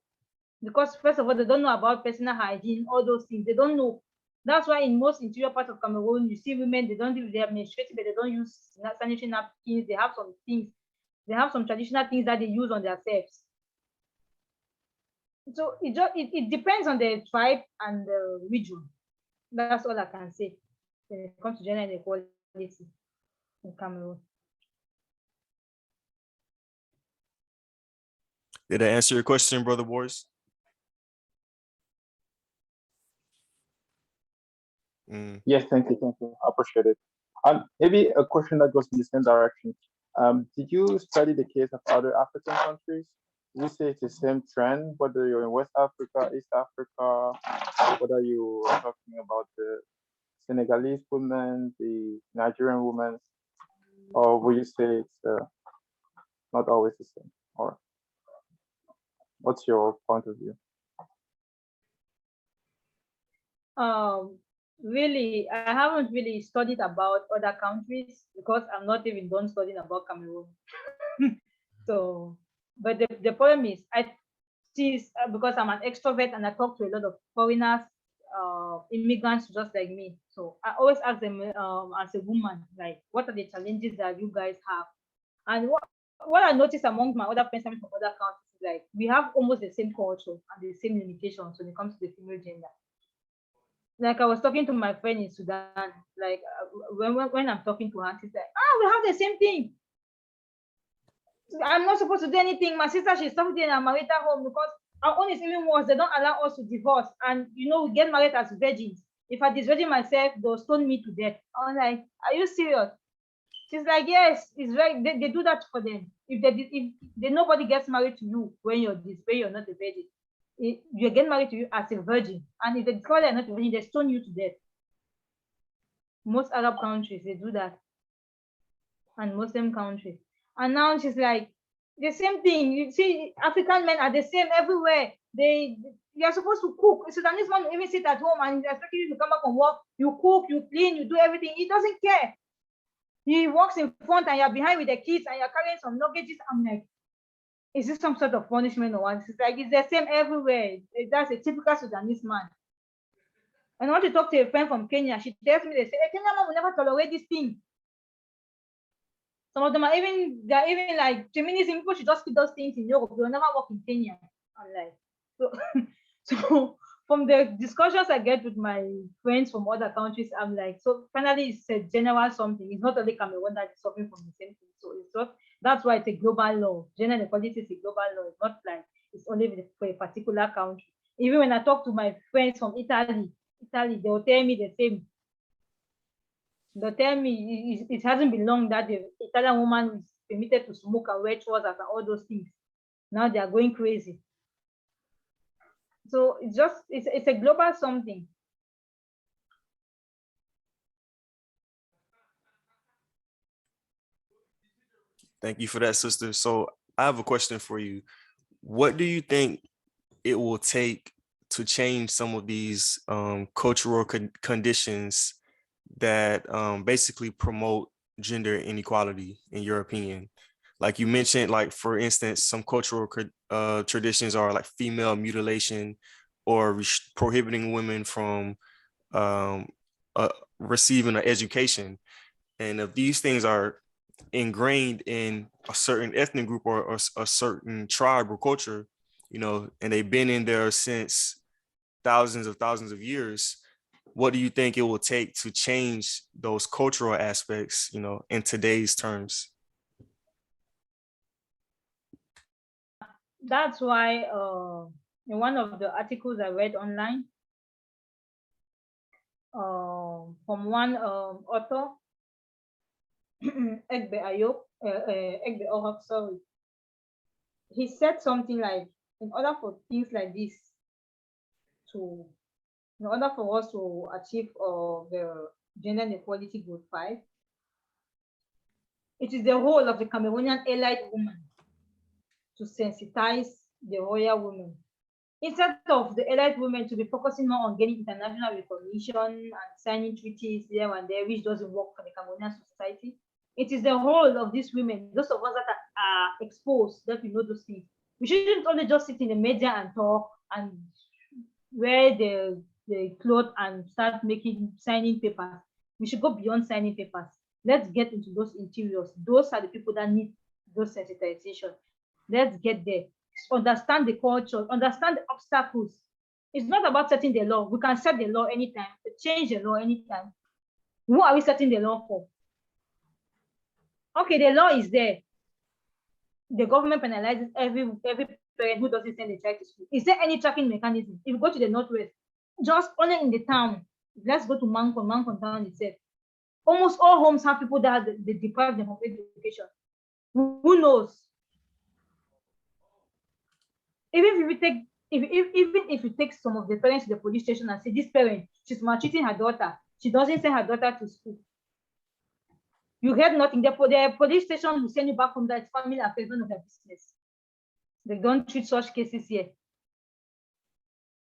Because first of all, they don't know about personal hygiene, all those things. They don't know. That's why in most interior parts of Cameroon, you see women, they have menstruated, but they don't use sanitary napkins. They have some things. They have some traditional things that they use on themselves. So it depends on the tribe and the region. That's all I can say when it comes to gender inequality in Cameroon. Did I answer your question, Brother Boris? Yes, thank you. I appreciate it. Maybe a question that goes in the same direction. Did you study the case of other African countries? Would you say it's the same trend, whether you're in West Africa, East Africa, whether you are talking about the Senegalese women, the Nigerian women, or would you say it's not always the same? Or what's your point of view? Really, I haven't really studied about other countries because I'm not even done studying about Cameroon. So, but the problem is, because I'm an extrovert and I talk to a lot of foreigners immigrants just like me. So I always ask them as a woman, like, what are the challenges that you guys have? And what I noticed among my other friends coming from other countries is like we have almost the same culture and the same limitations when it comes to the female gender. Like I was talking to my friend in Sudan, like when I'm talking to her, she's like, we have the same thing. I'm not supposed to do anything. My sister, she's stuck in a marital home because our own is even worse. They don't allow us to divorce. And we get married as virgins. If I disvirgin myself, they'll stone me to death. I was like, are you serious? She's like, yes, it's right. They do that for them. If nobody gets married to you when you're not a virgin. You get married to you as a virgin. And if they discover they're not a virgin, they stone you to death. Most Arab countries, they do that. And Muslim countries. And now she's like, the same thing. You see, African men are the same everywhere. They are supposed to cook. Sudanese man even sit at home and expect you to come back from work. You cook, you clean, you do everything. He doesn't care. He walks in front and you're behind with the kids and you're carrying some luggages. I'm like, is this some sort of punishment or what? It's like, it's the same everywhere. That's a typical Sudanese man. And I want to talk to a friend from Kenya. She tells me, they say, a Kenyan man will never tolerate this thing. Some of them they're even like feminism, people should just keep those things in Europe. They'll never work in Kenya. I'm like, so from the discussions I get with my friends from other countries, I'm like, so finally it's a general something. It's not only Cameroon that is suffering from the same thing. So it's just, that's why it's a global law. Gender inequality is a global law. It's not like it's only for a particular country. Even when I talk to my friends from Italy, they'll tell me the same. They'll tell me it hasn't been long that the Italian woman is permitted to smoke and wear trousers and all those things. Now they are going crazy. So it's a global something. Thank you for that, sister. So I have a question for you. What do you think it will take to change some of these cultural conditions that basically promote gender inequality, in your opinion? Like you mentioned, like for instance, some cultural traditions are like female mutilation or prohibiting women from receiving an education. And if these things are ingrained in a certain ethnic group or a certain tribe or culture, and they've been in there since thousands of years, what do you think it will take to change those cultural aspects, in today's terms? That's why in one of the articles I read online from one author, Egbe Ohak, sorry, he said something like, in order for things like this in order for us to achieve the gender inequality goal 5, it is the role of the Cameroonian elite woman to sensitize the royal women. Instead of the elite women to be focusing more on getting international recognition and signing treaties here and there, which doesn't work for the Cameroonian society, it is the role of these women, those of us that are exposed, that we know those things. We shouldn't only just sit in the media and talk and wear the clothes and start signing papers. We should go beyond signing papers. Let's get into those interiors. Those are the people that need those sensitization. Let's get there. Understand the culture, understand the obstacles. It's not about setting the law. We can set the law anytime, change the law anytime. Who are we setting the law for? Okay, the law is there. The government penalizes every parent who doesn't send a child to school. Is there any tracking mechanism? If you go to the Northwest, just only in the town, let's go to Mankon town itself. Almost all homes have people that they deprive them of education. Who knows? Even if you take some of the parents to the police station and say, this parent, she's maltreating her daughter, she doesn't send her daughter to school. You heard nothing. The police station will send you back from that family affairs, none of their business. They don't treat such cases here.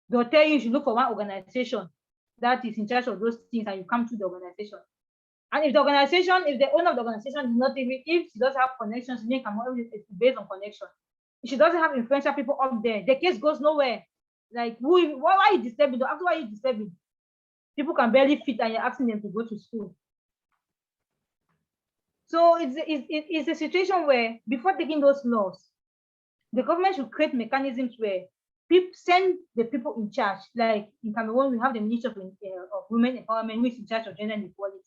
They'll tell you should look for one organization that is in charge of those things, and you come to the organization. And if the owner of the organization is not even, if she doesn't have connections, it's based on connection. If she doesn't have influential people up there, the case goes nowhere. Like, why are you disturbing? After why are you disturbing? People can barely fit and you're asking them to go to school. So it's a situation where before taking those laws, the government should create mechanisms where people send the people in charge. Like in Cameroon, we have the Ministry of Women Empowerment, which is in charge of gender equality.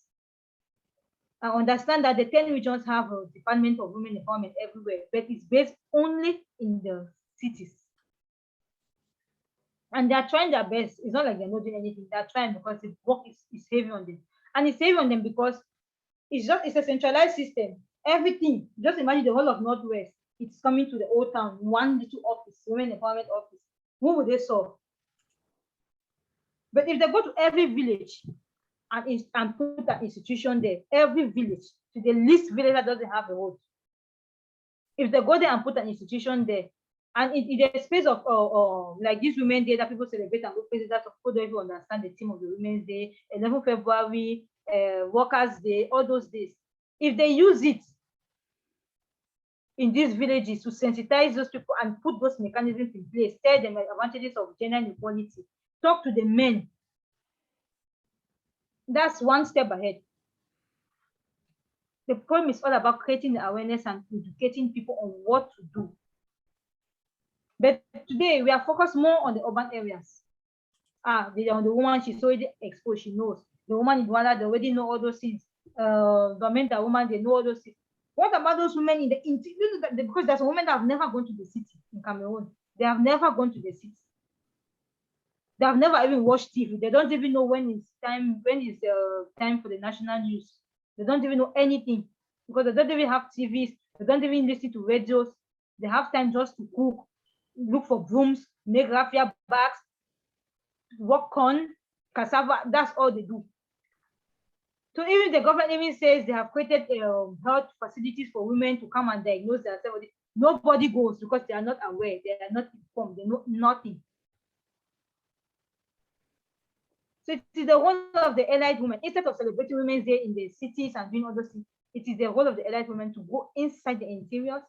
I understand that the 10 regions have a Department of Women Empowerment everywhere, but it's based only in the cities. And they're trying their best. It's not like they're not doing anything. They're trying because the work is heavy on them. And it's heavy on them because it's a centralized system. Everything, just imagine the whole of Northwest, it's coming to the old town, one little office, women empowerment office. Who would they solve? But if they go to every village and put that institution there, every village, to the least village that doesn't have a road, if they go there and put an institution there, and in the space of like this Women's Day that people celebrate and go places that people don't even understand the theme of the Women's Day, 11 February, Workers' Day, all those days. If they use it in these villages to sensitize those people and put those mechanisms in place, tell them the advantages of gender inequality, talk to the men, that's one step ahead. The problem is all about creating the awareness and educating people on what to do. But today we are focused more on the urban areas. On the woman, she's already exposed, she knows. The woman in Rwanda, they already know all those things. The men, the woman, they know all those things. What about those women in the interior? Because there's a women that have never gone to the city in Cameroon. They have never gone to the city. They have never even watched TV. They don't even know when it's time for the national news. They don't even know anything because they don't even have TVs. They don't even listen to radios. They have time just to cook, look for brooms, make raffia bags, work on cassava. That's all they do. So even the government even says they have created health facilities for women to come and diagnose themselves. Nobody goes because they are not aware. They are not informed. They know nothing. So it is the role of the allied women, instead of celebrating Women's Day in the cities and doing all those things, it is the role of the allied women to go inside the interiors,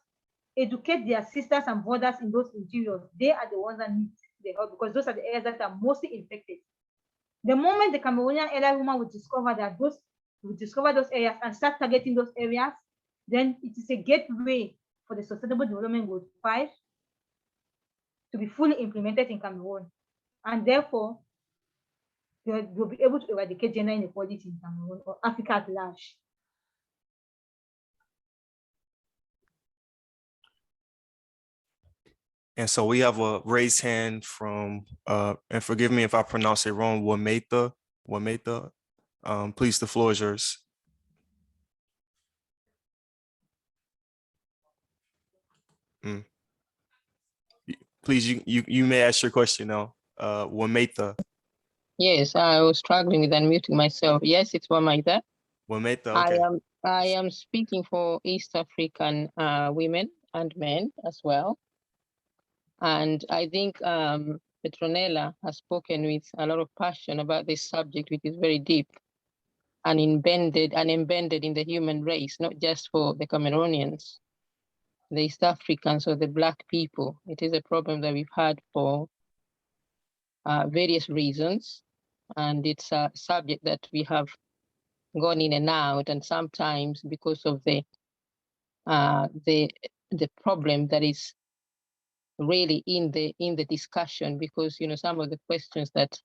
educate their sisters and brothers in those interiors. They are the ones that need the help because those are the areas that are mostly infected. The moment the Cameroonian allied woman will discover those areas and start targeting those areas, then it is a gateway for the Sustainable Development Goal 5 to be fully implemented in Cameroon. And therefore, we'll be able to eradicate gender inequality in Cameroon or Africa at large. And so we have a raised hand from, and forgive me if I pronounce it wrong, Wameta. Please, the floor is yours. Please, you may ask your question now. Wameta. Yes, I was struggling with unmuting myself. Yes, it's Wameta. Wameta, okay. I am speaking for East African women and men as well. And I think Petronella has spoken with a lot of passion about this subject, which is very deep and embedded in the human race, not just for the Cameroonians, the East Africans or the Black people. It is a problem that we've had for various reasons. And it's a subject that we have gone in and out, and sometimes because of the problem that is really in the discussion, because some of the questions that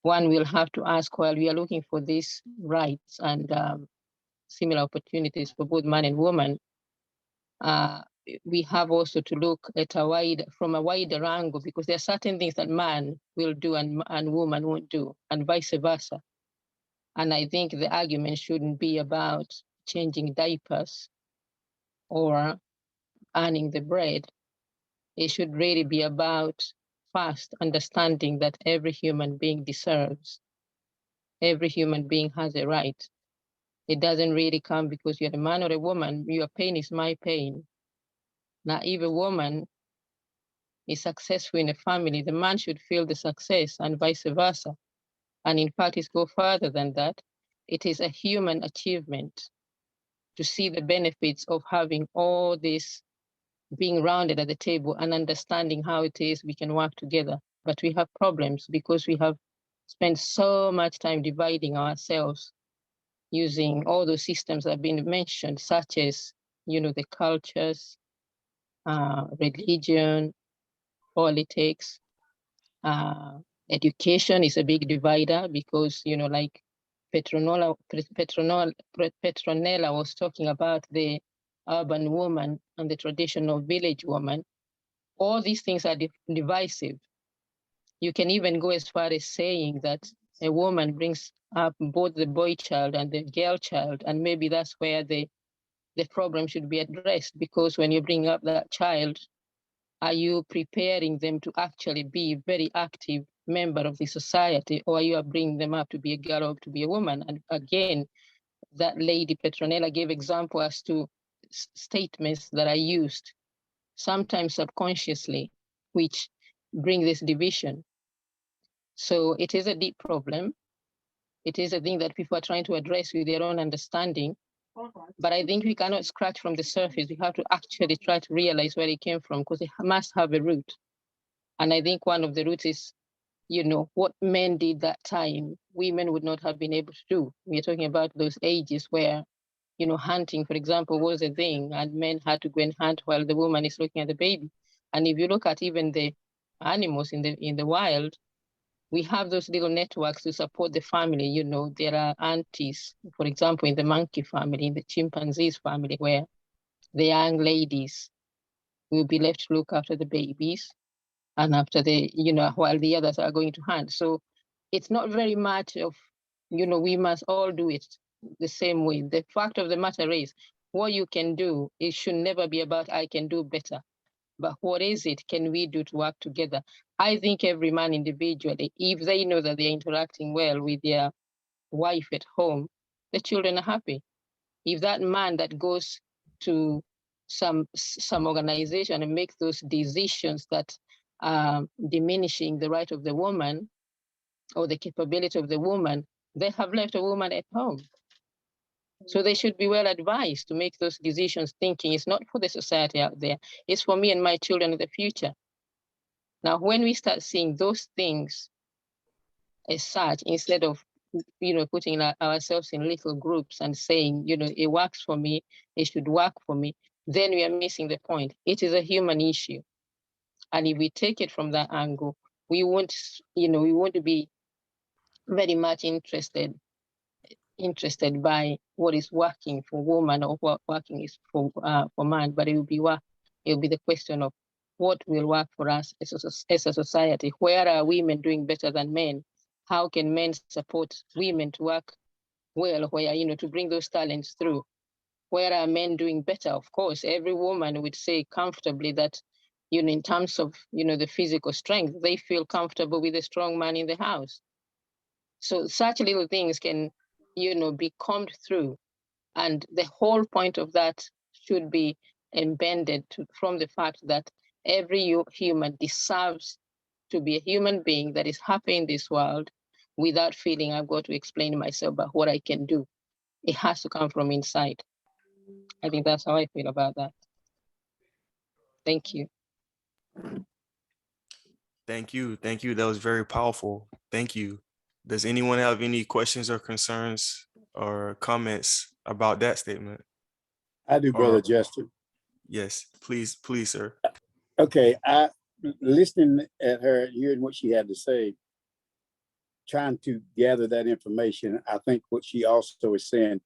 one will have to ask while we are looking for these rights and similar opportunities for both man and woman, we have also to look at from a wider angle, because there are certain things that man will do and woman won't do, and vice versa. And I think the argument shouldn't be about changing diapers or earning the bread. It should really be about first understanding that every human being deserves, every human being has a right. It doesn't really come because you're a man or a woman. Your pain is my pain. Now, if a woman is successful in a family, the man should feel the success and vice versa. And in fact, it goes further than that. It is a human achievement to see the benefits of having all this being rounded at the table and understanding how it is we can work together but we have problems because we have spent so much time dividing ourselves using all those systems that have been mentioned, such as, the cultures, religion, politics, education is a big divider because, like Petronella was talking about the urban woman and the traditional village woman. All these things are divisive. You can even go as far as saying that a woman brings up both the boy child and the girl child, and maybe that's where the problem should be addressed, because when you bring up that child, are you preparing them to actually be a very active member of the society, or are you bringing them up to be a girl or to be a woman? And again, that lady Petronella gave example as to statements that are used, sometimes subconsciously, which bring this division. So it is a deep problem. It is a thing that people are trying to address with their own understanding. But I think we cannot scratch from the surface. We have to actually try to realize where it came from, because it must have a root. And I think one of the roots is, what men did that time, women would not have been able to do. We're talking about those ages where, hunting, for example, was a thing, and men had to go and hunt while the woman is looking at the baby. And if you look at even the animals in the wild, we have those little networks to support the family. There are aunties, for example, in the monkey family, in the chimpanzees family, where the young ladies will be left to look after the babies, and after while the others are going to hunt. So it's not very much of, we must all do it the same way. The fact of the matter is, what you can do, it should never be about, I can do better. But what is it can we do to work together? I think every man individually, if they know that they're interacting well with their wife at home, the children are happy. If that man that goes to some organization and makes those decisions that are diminishing the right of the woman or the capability of the woman, they have left a woman at home. So they should be well advised to make those decisions, thinking it's not for the society out there, it's for me and my children in the future. Now, when we start seeing those things as such, instead of putting ourselves in little groups and saying, it works for me, it should work for me, then we are missing the point. It is a human issue. And if we take it from that angle, we won't be very much interested by what is working for woman or what working is for man, but it will be the question of what will work for us as a society. Where are women doing better than men? How can men support women to work well, where, to bring those talents through? Where are men doing better? Of course, every woman would say comfortably that, in terms of, the physical strength, they feel comfortable with a strong man in the house. So such little things can, be combed through. And the whole point of that should be embedded from the fact that every human deserves to be a human being that is happy in this world without feeling I've got to explain myself about what I can do. It has to come from inside. I think that's how I feel about that. Thank you. Thank you. Thank you. That was very powerful. Thank you. Does anyone have any questions or concerns or comments about that statement? I do, Brother Justin. Yes, please, sir. Okay, listening at her, hearing what she had to say, trying to gather that information, I think what she also is saying,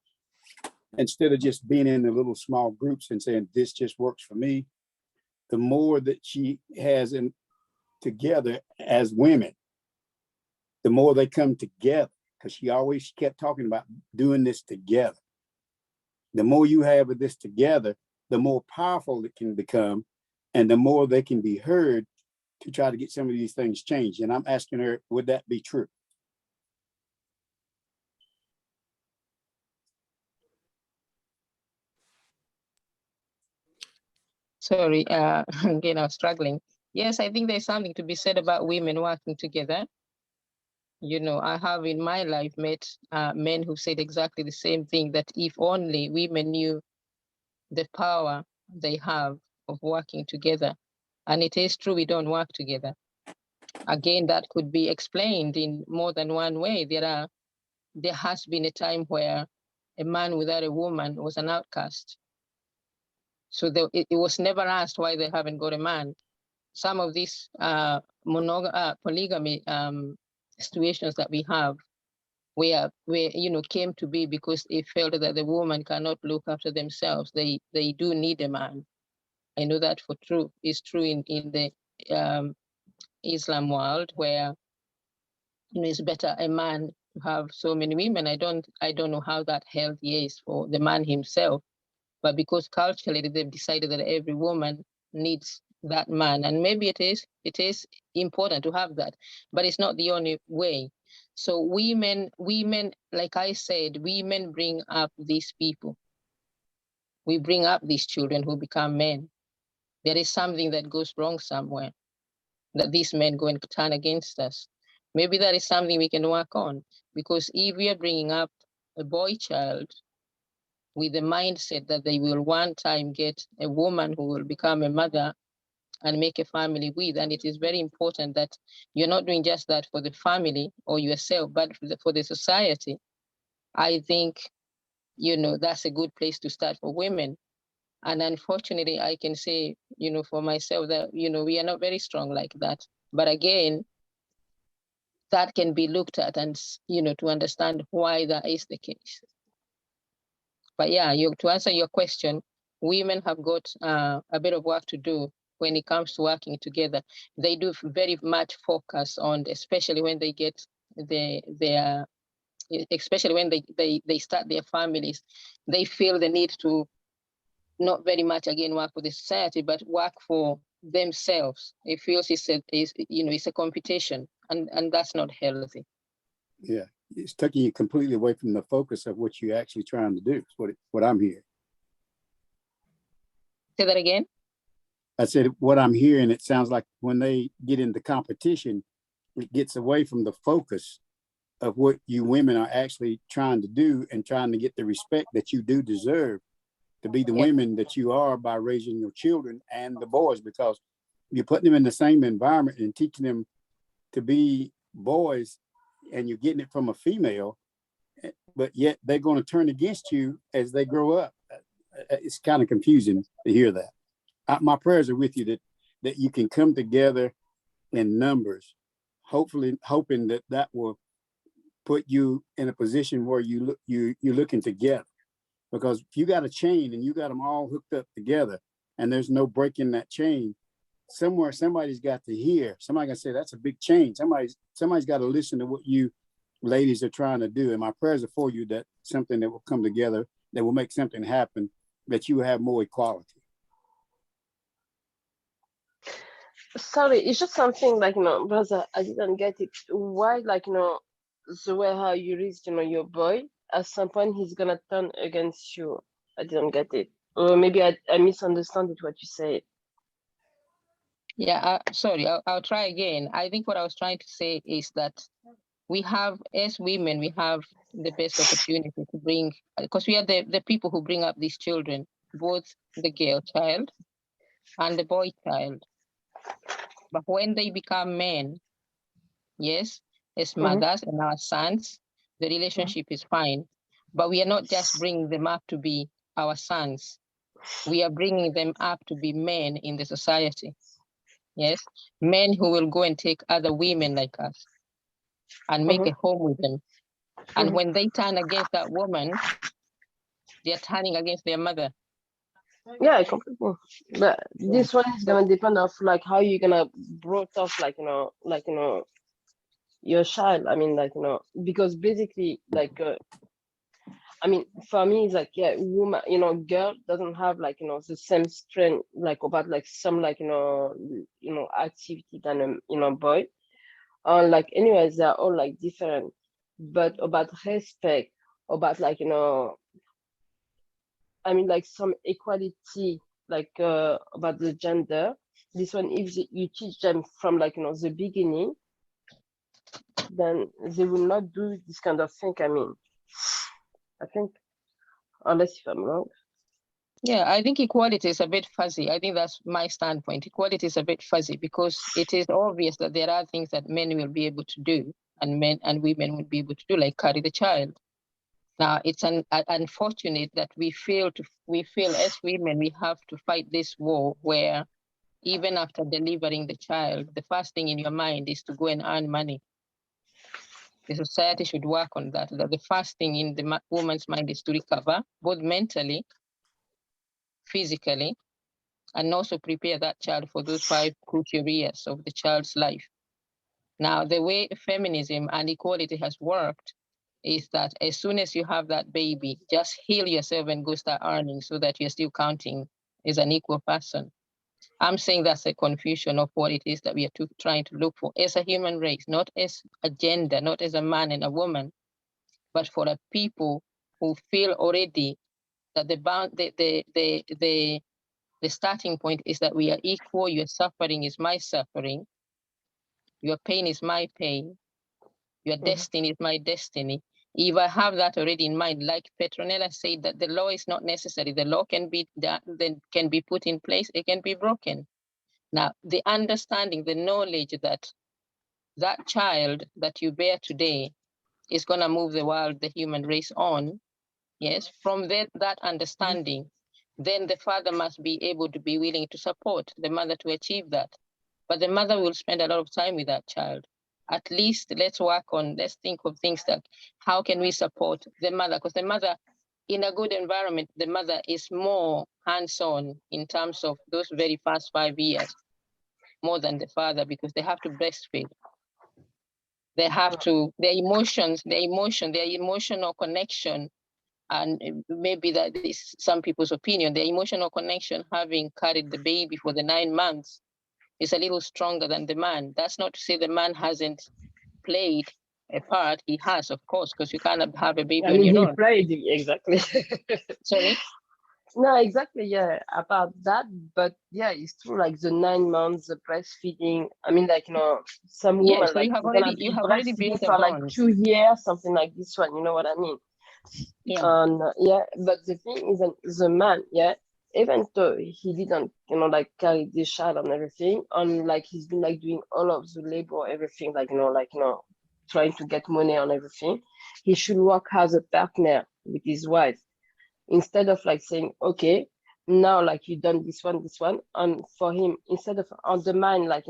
instead of just being in the little small groups and saying, this just works for me, the more that she has in together as women, the more they come together, because she always kept talking about doing this together. The more you have of this together, the more powerful it can become, and the more they can be heard to try to get some of these things changed. And I'm asking her, would that be true? Sorry, again, I was struggling. Yes, I think there's something to be said about women working together. I have in my life met men who said exactly the same thing, that if only women knew the power they have of working together. And it is true, we don't work together. again, that could be explained in more than one way. There has been a time where a man without a woman was an outcast. So it was never asked why they haven't got a man. Some of these polygamy situations that we have, where came to be because they felt that the woman cannot look after themselves. They do need a man. I know that for true. It's true in the Islam world, where it's better a man to have so many women. I don't know how that healthy is for the man himself, but because culturally they've decided that every woman needs that man, and maybe it is important to have that, but it's not the only way. So women, like I said, women bring up these people. We bring up these children who become men. There is something that goes wrong somewhere, that these men go and turn against us. Maybe that is something we can work on, because if we are bringing up a boy child with the mindset that they will one time get a woman who will become a mother and make a family with, and it is very important that you're not doing just that for the family or yourself, but for the society. I think, that's a good place to start for women. And unfortunately, I can say, for myself that, we are not very strong like that. But again, that can be looked at and, to understand why that is the case. But yeah, to answer your question, women have got a bit of work to do when it comes to working together. They do very much focus on, especially when they get especially when they start their families, they feel the need to not very much again work for the society, but work for themselves. It feels it's a competition, and that's not healthy. Yeah, it's taking you completely away from the focus of what you're actually trying to do. What I'm hearing. Say that again. I said what I'm hearing. It sounds like when they get into competition, it gets away from the focus of what you women are actually trying to do and trying to get the respect that you do deserve to be the women that you are by raising your children and the boys, because you're putting them in the same environment and teaching them to be boys, and you're getting it from a female, but yet they're going to turn against you as they grow up. It's kind of confusing to hear that. My prayers are with you that you can come together in numbers, hopefully hoping that will put you in a position where you're looking together. Because if you got a chain and you got them all hooked up together and there's no breaking that chain, somewhere somebody's got to hear. Somebody can say that's a big chain. Somebody's got to listen to what you ladies are trying to do. And my prayers are for you that something that will come together, that will make something happen, that you have more equality. Sorry, it's just something like, brother, I didn't get it. Why, the way how you raised, your boy, at some point he's gonna turn against you. I didn't get it. Or maybe I misunderstood what you said. Yeah, sorry, I'll try again. I think what I was trying to say is that we have, as women, we have the best opportunity to bring, because we are the people who bring up these children, both the girl child and the boy child. But when they become men, yes, as mothers and our sons, the relationship is fine. But we are not just bringing them up to be our sons. We are bringing them up to be men in the society. Yes, men who will go and take other women like us and make a home with them. And when they turn against that woman, they're turning against their mother. Yeah, completely. But this one is gonna depend of how you're gonna brought up your child. I mean, because basically I mean, for me, it's woman, girl doesn't have the same strength about some activity than boy. Anyways, they're all different, but about respect, about I mean, some equality, about the gender. This one, if you teach them from the beginning, then they will not do this kind of thing. I mean, I think, unless if I'm wrong. Yeah, I think equality is a bit fuzzy. I think that's my standpoint. Equality is a bit fuzzy because it is obvious that there are things that men will be able to do and men and women will be able to do, like carry the child. Now, it's unfortunate that we feel as women, we have to fight this war where even after delivering the child, the first thing in your mind is to go and earn money. The society should work on that, that the first thing in the woman's mind is to recover, both mentally, physically, and also prepare that child for those 5 crucial years of the child's life. Now, the way feminism and equality has worked is that as soon as you have that baby, just heal yourself and go start earning so that you're still counting as an equal person. I'm saying that's a confusion of what it is that we are trying to look for as a human race, not as a gender, not as a man and a woman, but for the people who feel already that the starting point is that we are equal. Your suffering is my suffering. Your pain is my pain. Your destiny is my destiny. If I have that already in mind, like Petronella said, that the law is not necessary. The law can be put in place. It can be broken. Now, the understanding, the knowledge that that child that you bear today is going to move the world, the human race on. Yes, from that understanding, then the father must be able to be willing to support the mother to achieve that. But the mother will spend a lot of time with that child. At least let's think of things that, how can we support the mother? Because the mother, in a good environment, the mother is more hands-on in terms of those very first 5 years, more than the father, because they have to breastfeed. They have to, their emotional connection, and maybe that is some people's opinion, the emotional connection, having carried the baby for the 9 months, is a little stronger than the man. That's not to say the man hasn't played a part. He has, of course, because you cannot have a baby on your own. He played, exactly. Sorry? No, exactly, yeah, about that. But yeah, it's true, like the 9 months, the breastfeeding. I mean, like, some women, Yes, so like, you have gonna already be built breastfeeding a for like bond. 2 years, something like this one, you know what I mean? Yeah. And yeah, but the thing is, the man, yeah, even though he didn't, like carry this child and everything, and like he's been like doing all of the labor, everything, like, trying to get money on everything, he should work as a partner with his wife instead of like saying, okay, now like you done this one, and for him, instead of undermine, like,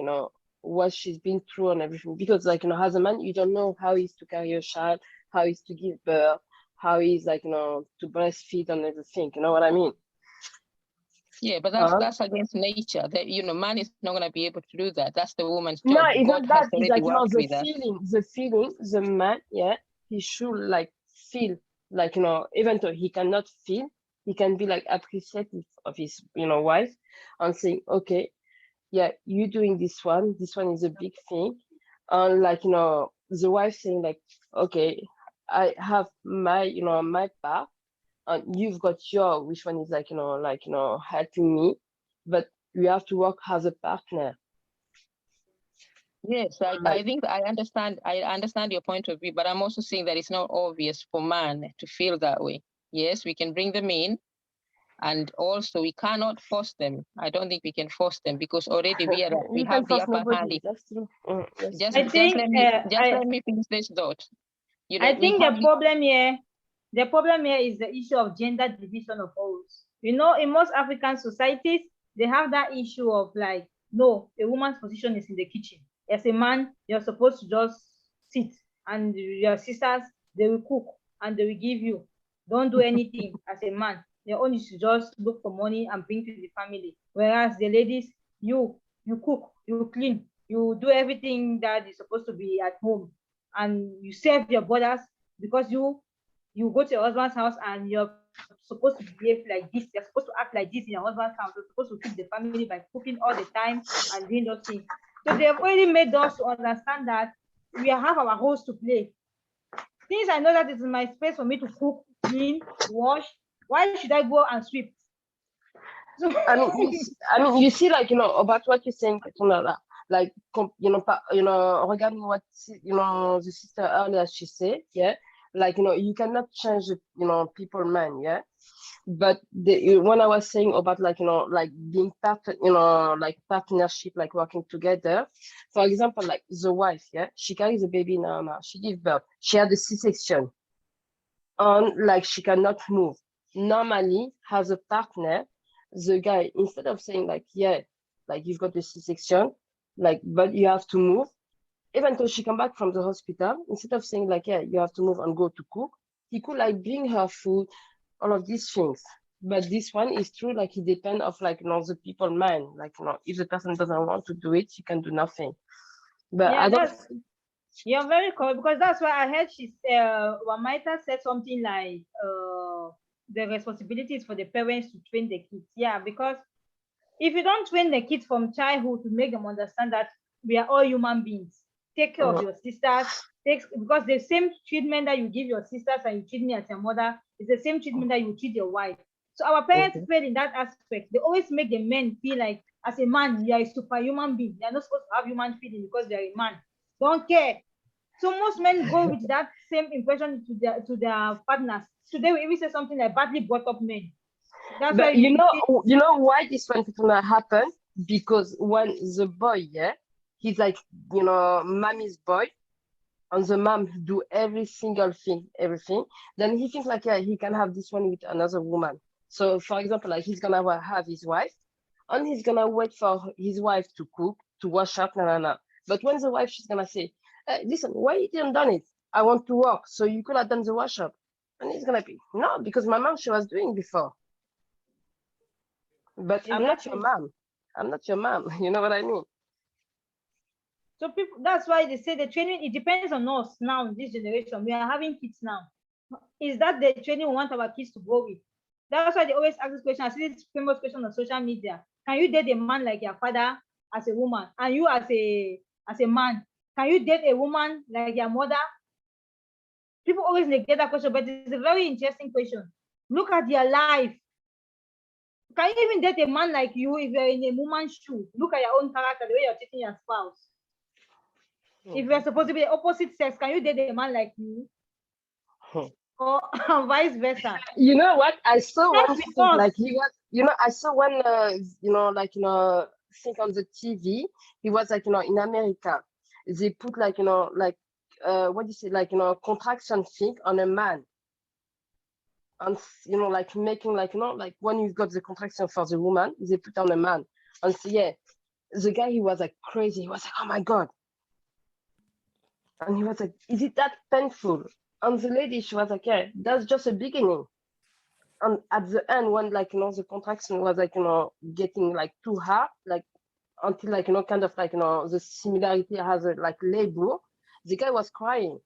what she's been through and everything, because like, as a man, you don't know how it is to carry a child, how it is to give birth, how it is like, to breastfeed and everything, you know what I mean? Yeah, but that's against nature. That man is not going to be able to do that. That's the woman's No, job. it's God not has that. It's already like, worked with us. the man, yeah, he should like feel like, even though he cannot feel, he can be like appreciative of his, wife, and saying, okay, yeah, you doing this one is a big thing. And like, the wife saying like, okay, I have my, my part, and you've got your, which one is like, helping me, but we have to work as a partner. Yes, I think I understand your point of view, but I'm also saying that it's not obvious for man to feel that way. Yes, we can bring them in, and also we cannot force them. I don't think we can force them, because already we You have can the force upper hand. nobody. That's true. Just I think let me finish this thought. I think the problem here is the issue of gender division of roles. In most African societies, they have that issue of like, no, a woman's position is in the kitchen. As a man, you're supposed to just sit, and your sisters, they will cook and they will give you. Don't do anything as a man. Your own is to just look for money and bring to the family. Whereas the ladies, you cook, you clean, you do everything that is supposed to be at home, and you serve your brothers, because you go to your husband's house and you're supposed to behave like this. You're supposed to act like this in your husband's house. You're supposed to feed the family by cooking all the time and doing those things. So they have already made us to understand that we have our roles to play. Since I know that it's my space for me to cook, clean, wash, why should I go and sweep? So, I mean, you see, like, about what you're saying, Petronella, like, regarding what, the sister earlier, she said, yeah, like, you cannot change, people, man, yeah, But when I was saying about like, like being like partnership, like working together, for example, like the wife, yeah, she carries a baby now, she gives birth, she had a C-section, and like she cannot move. Normally, as a partner, the guy, instead of saying like, yeah, like you've got the C-section, like, but you have to move, even though she come back from the hospital, instead of saying like, yeah, you have to move and go to cook, he could like bring her food, all of these things. But this one is true, like it depends of like, the people mind. Like, if the person doesn't want to do it, she can do nothing. But Yeah, I don't. you're very correct, because that's why I heard Wamaita said something like the responsibility is for the parents to train the kids. Yeah, because if you don't train the kids from childhood to make them understand that we are all human beings, take care of your sisters, because the same treatment that you give your sisters and you treat me as your mother is the same treatment that you treat your wife. So our parents fail in that aspect. They always make the men feel like, as a man, you are a superhuman being. You are not supposed to have human feeling because you are a man. Don't care. So most men go with that same impression to their partners. Today we even say something like badly brought up men. That's But why you know why this one gonna happen? Because when the boy, yeah, he's like, mommy's boy, and the mom do every single thing, everything, then he thinks like, yeah, he can have this one with another woman. So for example, like he's gonna have his wife, and he's gonna wait for his wife to cook, to wash up, no. But when the wife, she's gonna say, hey, listen, why you didn't done it? I want to work, so you could have done the wash up. And he's gonna be, no, because my mom, she was doing before. But I'm not your mom. I'm not your mom. You know what I mean? So people, that's why they say the training, it depends on us now in this generation. We are having kids now. Is that the training we want our kids to go with? That's why they always ask this question. I see this famous question on social media. Can you date a man like your father as a woman? And you as a man, can you date a woman like your mother? People always negate that question, but it's a very interesting question. Look at your life. Can you even date a man like you if you're in a woman's shoe? Look at your own character, the way you're treating your spouse. If you're supposed to be the opposite sex, can you date a man like you? Or vice versa? You know what? I saw That's one because thing, like he was, I saw one, thing on the TV. He was like, in America, they put like, what do you say, like, contraction thing on a man. And, like making like, like when you got the contraction for the woman, they put on a man. And so, yeah, the guy, he was like crazy. He was like, oh my God. And he was like, is it that painful? And the lady, she was like, yeah, that's just a beginning. And at the end, when like, the contraction was like, getting like too hard, like until like, kind of like, the similarity has a like labor, the guy was crying.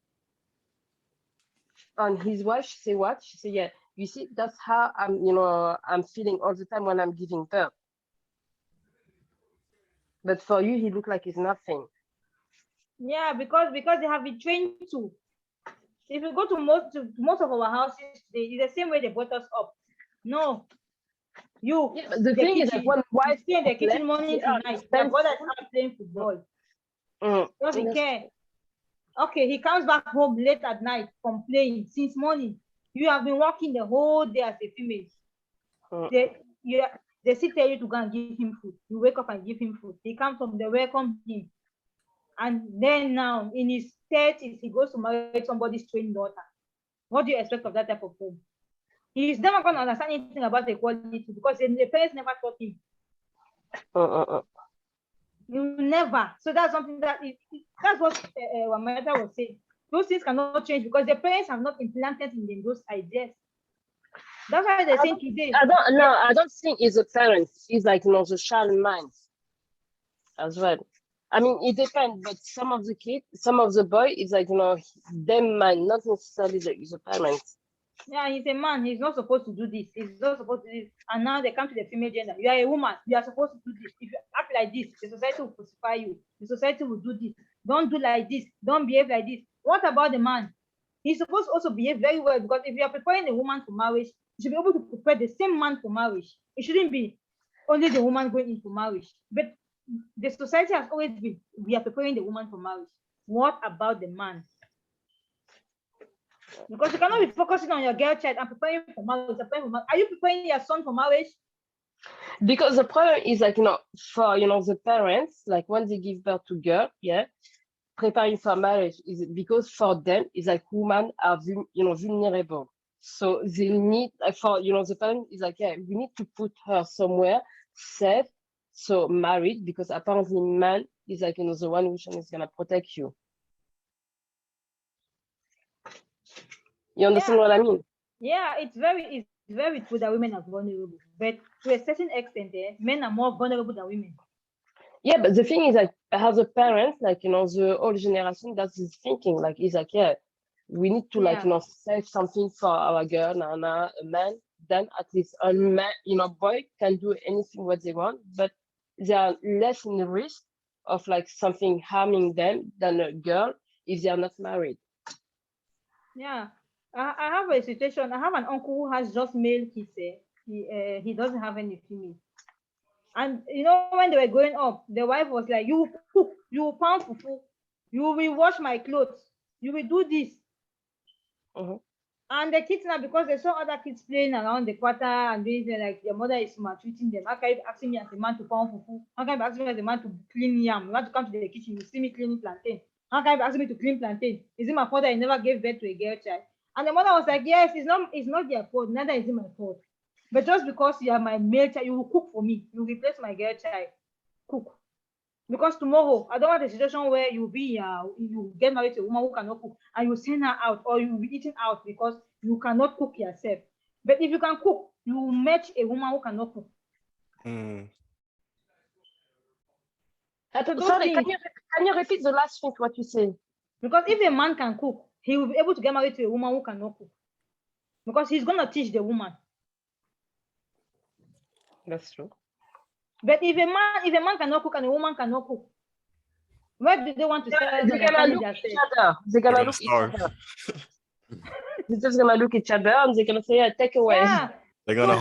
And his wife, she said what? She said, yeah, you see, that's how I'm feeling all the time when I'm giving birth. But for you, he looked like he's nothing. Yeah, because they have been trained to. If you go to most of our houses, it's the same way they brought us up. No, you. Yeah, but the thing is that one wife stay in the kitchen morning to night. Your brother is out playing football. Doesn't care. Okay, he comes back home late at night from playing since morning. You have been working the whole day as a female. They still tell you to go and give him food. You wake up and give him food. He comes home, they welcome him. And then now, in his 30s, he goes to marry somebody's trained daughter. What do you expect of that type of home? He's never going to understand anything about equality because the parents never taught him. You never. So that's something that's what Wamata was saying. Those things cannot change because the parents have not implanted in them those ideas. That's why they're saying today. I don't think it's the parents. It's like, the child mind as well. I mean, it depends, but some of the kids, some of the boy, it's like, them mind, not necessarily the parents. Yeah, he's a man. He's not supposed to do this. He's not supposed to do this. And now they come to the female gender. You are a woman. You are supposed to do this. If you act like this, the society will crucify you. The society will do this. Don't do like this. Don't behave like this. What about the man? He's supposed to also behave very well because if you are preparing a woman for marriage, you should be able to prepare the same man for marriage. It shouldn't be only the woman going into marriage. But the society has always been, we are preparing the woman for marriage. What about the man? Because you cannot be focusing on your girl child and preparing for marriage. Are you preparing your son for marriage? Because the problem is like, for, the parents, like when they give birth to girl, yeah, preparing for marriage is because for them, it's like women are, vulnerable. So they need, for, the parent is like, yeah, we need to put her somewhere safe, so married, because apparently man is like, the one which is going to protect you. You understand what I mean? Yeah, it's very true that women are vulnerable, but to a certain extent, men are more vulnerable than women. Yeah, but the thing is like, as a parent, like, the old generation, that's his thinking. Like, he's like, yeah, we need to like, save something for our girl, and a man. Then at least a man, boy can do anything what they want, but they are less in the risk of like something harming them than a girl if they are not married. Yeah, I have a situation. I have an uncle who has just male kids. He doesn't have any female. And when they were growing up, the wife was like, "You will cook, you will pound fufu, you will wash my clothes, you will do this." And the kids now, because they saw other kids playing around the quarter and doing things, like their mother is maltreating them. How can you be asking me as a man to pound fufu? How can you be asking me as a man to clean yam? You want to come to the kitchen, you see me cleaning plantain. How can you be asking me to clean plantain? Is it my fault that I never gave birth to a girl child? And the mother was like, "Yes, it's not their fault, neither is it my fault. But just because you are my male child, you will cook for me. You will replace my girl child. Cook." Because tomorrow, I don't want a situation where you get married to a woman who cannot cook and you send her out, or you will be eaten out because you cannot cook yourself. But if you can cook, you will match a woman who cannot cook. Sorry, can you repeat the last thing what you say? Because if a man can cook, he will be able to get married to a woman who cannot cook. Because he's going to teach the woman. That's true. But if a man cannot cook and a woman cannot cook, where do they want to sell? They're gonna look at each other. They're gonna look at each other. They're just gonna look at each other and they're gonna say, "Yeah, take away." Yeah. They're gonna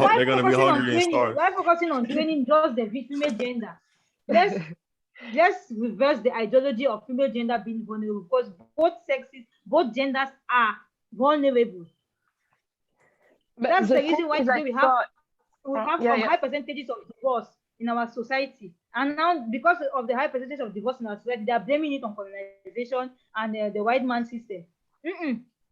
be hungry and starve. Why focusing on training just the female gender? Let's reverse the ideology of female gender being vulnerable, because both genders are vulnerable. But that's the reason why today we have some high percentages of divorce in our society. And now, because of the high percentage of divorce in our society, they are blaming it on colonization and the white man system.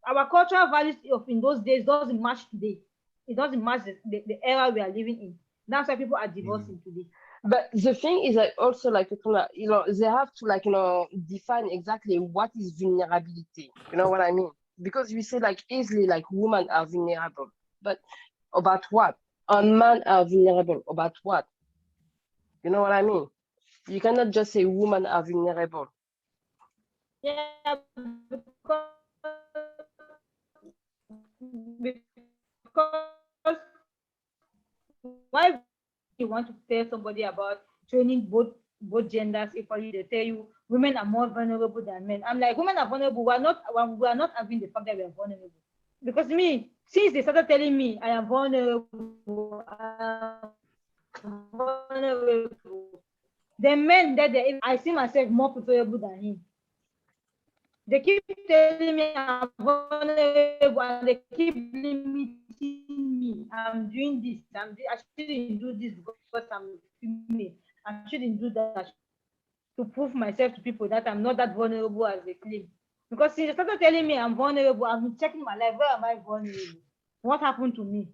Our cultural values in those days doesn't match today. It doesn't match the era we are living in. That's why people are divorcing today. But the thing is like also like, they have to like, define exactly what is vulnerability. You know what I mean? Because we say like easily like women are vulnerable, but about what? And men are vulnerable about what? You know what I mean? You cannot just say women are vulnerable. Yeah, because why you want to tell somebody about training both genders equally? They tell you women are more vulnerable than men. I'm like, women are vulnerable. We are not having the fact that we are vulnerable. Because since they started telling me I am vulnerable, the men that I see myself more preferable than him. They keep telling me I'm vulnerable and they keep limiting me. I'm doing this. I shouldn't do this because I'm female. I shouldn't do that to prove myself to people that I'm not that vulnerable as they claim. Because since they started telling me I'm vulnerable, I've been checking my life. Where am I vulnerable? What happened to me?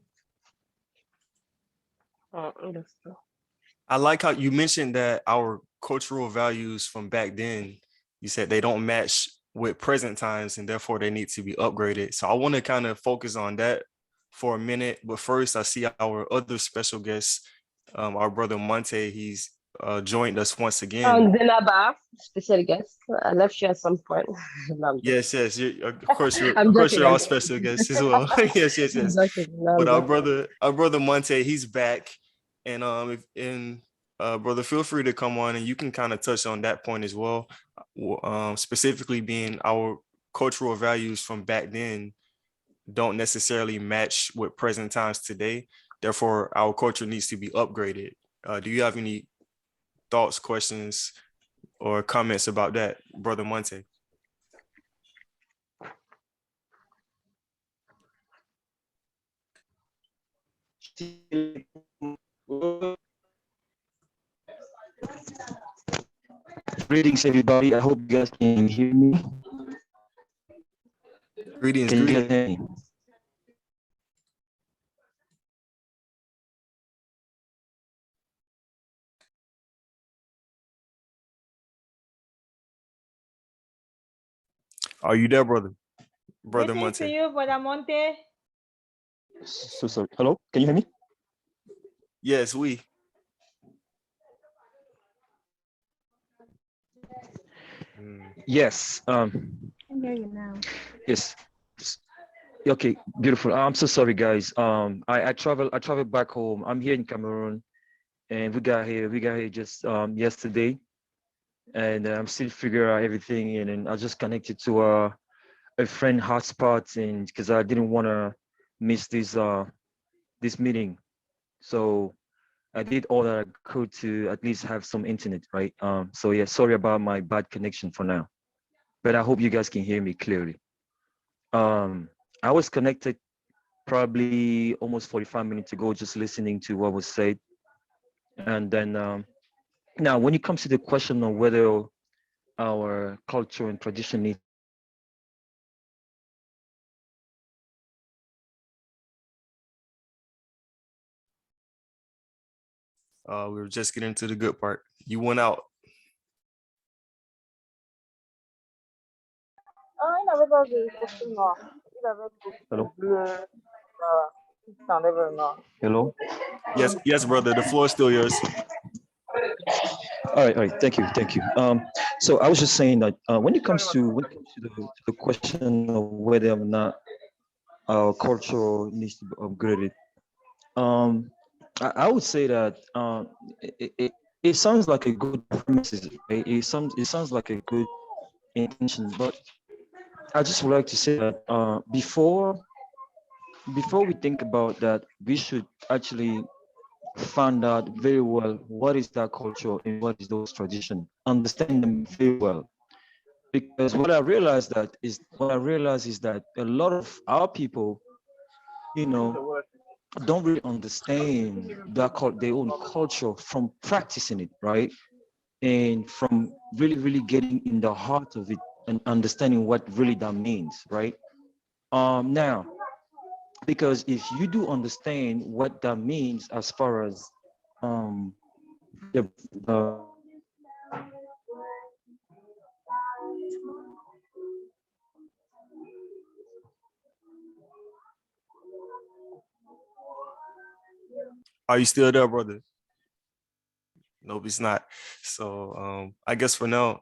I like how you mentioned that our cultural values from back then, you said they don't match with present times and therefore they need to be upgraded. So I want to kind of focus on that for a minute. But first, I see our other special guest, our brother Monte. He's joined us once again. Zenaba, special guest. I left you at some point. Yes. Of course, you're our special guest as well. yes. But our brother Monte, he's back, and brother, feel free to come on and you can kind of touch on that point as well. Specifically being our cultural values from back then don't necessarily match with present times today. Therefore, our culture needs to be upgraded. Do you have any thoughts, questions, or comments about that, brother Monte? Greetings, everybody. I hope you guys can hear me. Greetings, Can you greetings. guys hear me? Are you there, brother? Brother Greetings to Monte. you, Brother Monte. So sorry. Hello, can you hear me? Yes, we. Yes. I can hear you now. Yes. Okay, beautiful. I'm so sorry, guys. I traveled back home. I'm here in Cameroon, and we got here just yesterday, and I'm still figuring out everything. And then I just connected to a friend hotspot, and because I didn't want to miss this meeting, so I did all that I could to at least have some internet, right? So yeah, sorry about my bad connection for now, but I hope you guys can hear me clearly. I was connected probably almost 45 minutes ago, just listening to what was said. And then now, when it comes to the question of whether our culture and tradition needs We were just getting to the good part. You went out. hello, hello. Yes, yes, brother. The floor is still yours. All right, thank you. So I was just saying that when it comes to the question of whether or not our culture needs to be upgraded, um, I would say that it sounds like a good premises, right? It sounds like a good intention, but I just would like to say that before we think about that, we should actually find out very well what is that culture and what is those traditions. Understand them very well. Because what I realized is that a lot of our people, you know, don't really understand their own culture from practicing it, right? And from really getting in the heart of it and understanding what really that means, right? Now, because if you do understand what that means as far as um the, the Are you still there, brother? Nope, it's not. So I guess for now,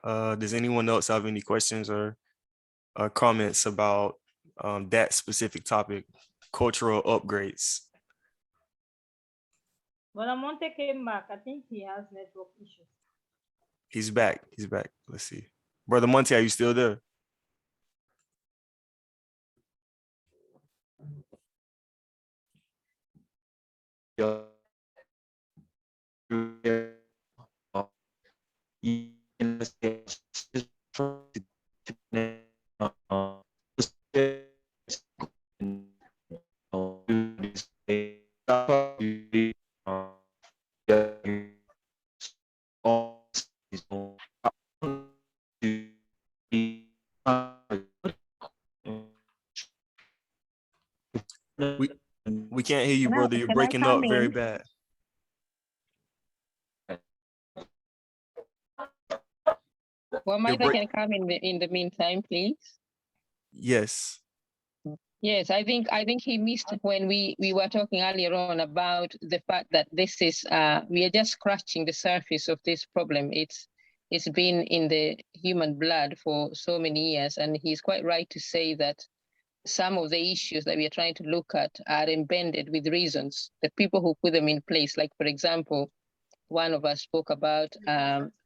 does anyone else have any questions or comments about that specific topic, cultural upgrades? Brother Monte came back. I think he has network issues. He's back. He's back. Let's see. Brother Monte, are you still there? We can't hear you, brother. You're Can I breaking come up very in? bad. Well, You're Mike, I break- can come in the meantime, please. Yes. Yes, I think he missed when we were talking earlier on about the fact that this is we are just scratching the surface of this problem. It's been in the human blood for so many years, and he's quite right to say that some of the issues that we are trying to look at are embedded with reasons. The people who put them in place, like for example, one of us spoke about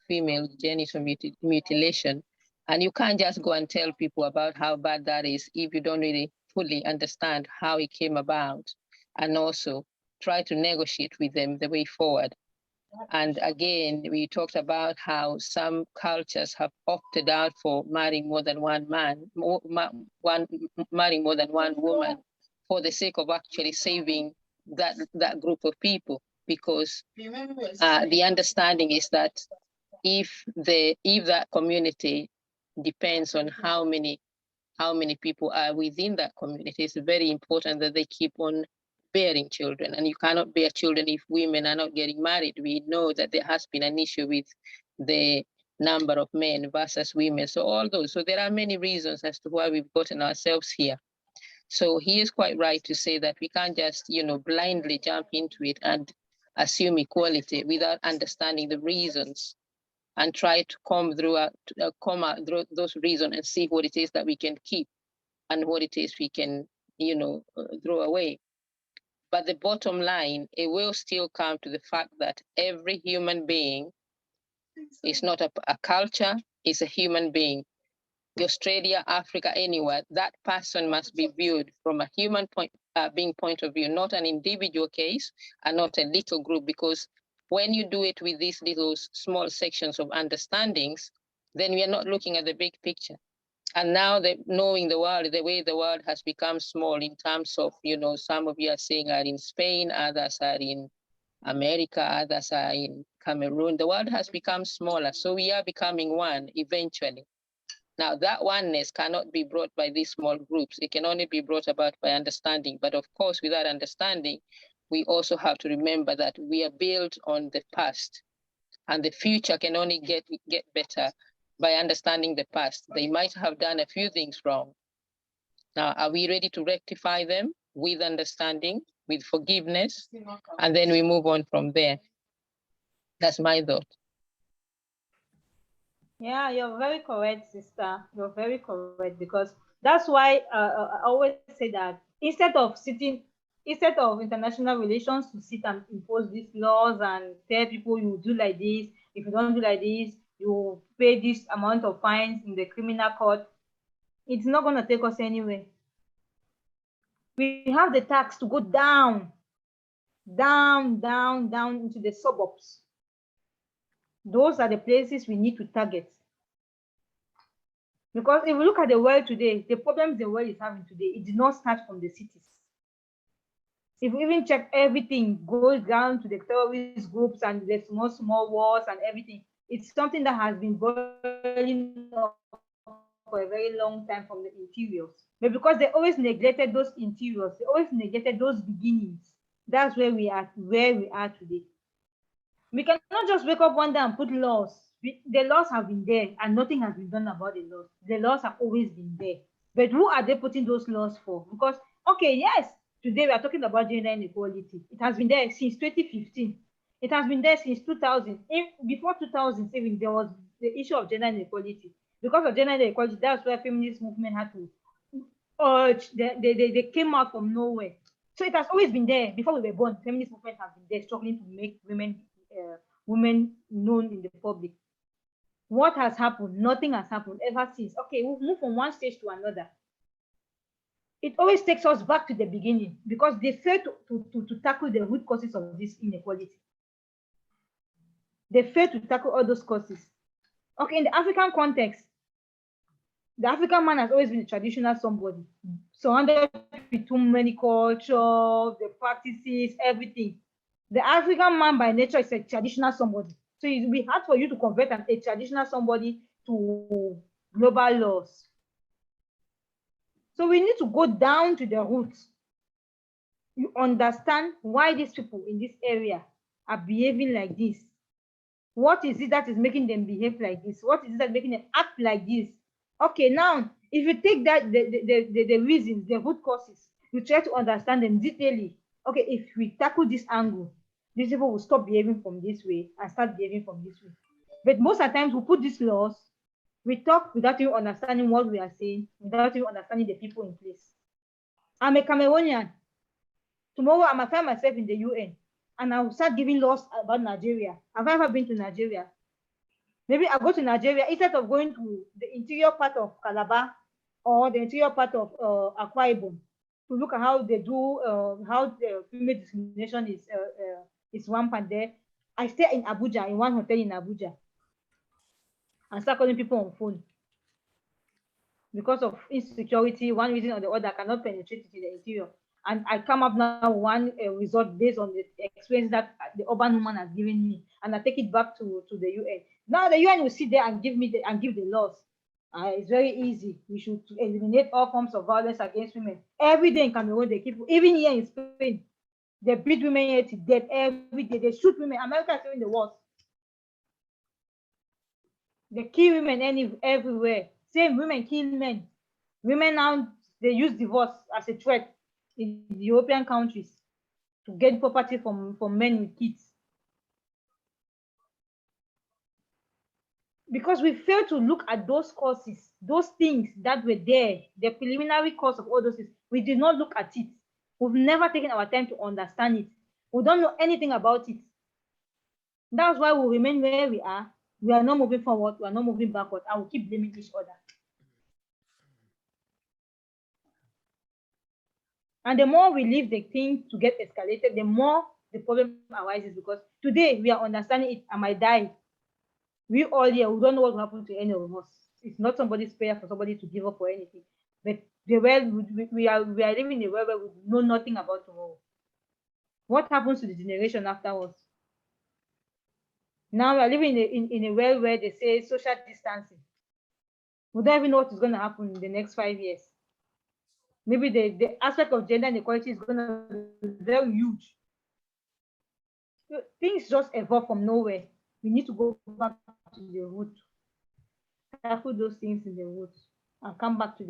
female genital mutilation. And you can't just go and tell people about how bad that is if you don't really fully understand how it came about, and also try to negotiate with them the way forward. And again, we talked about how some cultures have opted out for marrying more than one man, marrying more than one woman, for the sake of actually saving that group of people, because the understanding is that if that community depends on how many people are within that community, it's very important that they keep on bearing children. And you cannot bear children if women are not getting married. We know that there has been an issue with the number of men versus women. So all those. So there are many reasons as to why we've gotten ourselves here. So he is quite right to say that we can't just, blindly jump into it and assume equality without understanding the reasons, and try to come out through those reasons and see what it is that we can keep and what it is we can, throw away. But the bottom line, it will still come to the fact that every human being is not a culture, is a human being. Australia, Africa, anywhere, that person must be viewed from a human being point of view, not an individual case and not a little group, because when you do it with these little small sections of understandings, then we are not looking at the big picture. And now that knowing the world, the way the world has become small in terms of, some of you are saying are in Spain, others are in America, others are in Cameroon. The world has become smaller. So we are becoming one eventually. Now, that oneness cannot be brought by these small groups. It can only be brought about by understanding. But of course, without understanding, we also have to remember that we are built on the past, and the future can only get better by understanding the past. They might have done a few things wrong. Now, are we ready to rectify them with understanding, with forgiveness? And then we move on from there. That's my thought. Yeah, you're very correct, sister. You're very correct, because that's why I always say that instead of international relations to sit and impose these laws and tell people you do like this, if you don't do like this, you pay this amount of fines in the criminal court, it's not going to take us anywhere. We have the tax to go down into the suburbs. Those are the places we need to target. Because if we look at the world today, the problems the world is having today, it did not start from the cities. If we even check, everything goes down to the terrorist groups and the small wars and everything. It's something that has been boiling up for a very long time from the interiors. But because they always neglected those interiors, they always neglected those beginnings, that's where we are today. We cannot just wake up one day and put laws. The laws have been there and nothing has been done about the laws. The laws have always been there. But who are they putting those laws for? Because, okay, yes, today we are talking about gender inequality. It has been there since 2015. It has been there since 2000. Before 2007, there was the issue of gender inequality. Because of gender inequality, that's why feminist movement had to urge. They came out from nowhere. So it has always been there. Before we were born, feminist movement has been there, struggling to make women known in the public. What has happened? Nothing has happened ever since. Okay, we've moved from one stage to another. It always takes us back to the beginning, because they fail to tackle the root causes of this inequality. They fail to tackle all those causes. Okay, in the African context, the African man has always been a traditional somebody, surrounded with too many cultures, the practices, everything. The African man by nature is a traditional somebody. So it will be hard for you to convert a traditional somebody to global laws. So we need to go down to the roots. You understand why these people in this area are behaving like this. What is it that is making them behave like this? What is it that is making them act like this? Okay, now, if you take that the reasons, the root causes, you try to understand them detailedly. Okay, if we tackle this angle, these people will stop behaving from this way and start behaving from this way. But most of the times we put these laws, we talk without even understanding what we are saying, without even understanding the people in place. I'm a Cameroonian. Tomorrow I might find myself in the UN and I'll start giving laws about Nigeria. Have I ever been to Nigeria? Maybe I'll go to Nigeria instead of going to the interior part of Calabar or the interior part of Akwa Ibom to look at how they do, how the female discrimination is rampant there. I stay in Abuja, in one hotel in Abuja, and start calling people on phone. Because of insecurity, one reason or the other, cannot penetrate into the interior. And I come up now one result based on the experience that the urban woman has given me, and I take it back to the UN. Now the UN will sit there and give the laws. It's very easy. We should eliminate all forms of violence against women. Every day in Cameroon, they keep, even here in Spain, they beat women here to death every day. They shoot women. America is doing the worst. They kill women everywhere. Same, women kill men. Women now, they use divorce as a threat in the European countries to get property from men with kids. Because we fail to look at those causes, those things that were there, the preliminary cause of all those things. We did not look at it. We've never taken our time to understand it. We don't know anything about it. That's why we remain where we are. We are not moving forward. We are not moving backward. And we keep blaming each other. And the more we leave the thing to get escalated, the more the problem arises. Because today we are understanding it. I might die. We all here, we don't know what will happen to any of us. It's not somebody's prayer for somebody to give up or anything. But the world, we are living in a world where we know nothing about tomorrow. What happens to the generation afterwards? Now we are living in a world where they say social distancing. We don't even know what is going to happen in the next 5 years. Maybe the aspect of gender inequality is going to be very huge. So things just evolve from nowhere. We need to go back to the root, tackle those things in the root, and come back to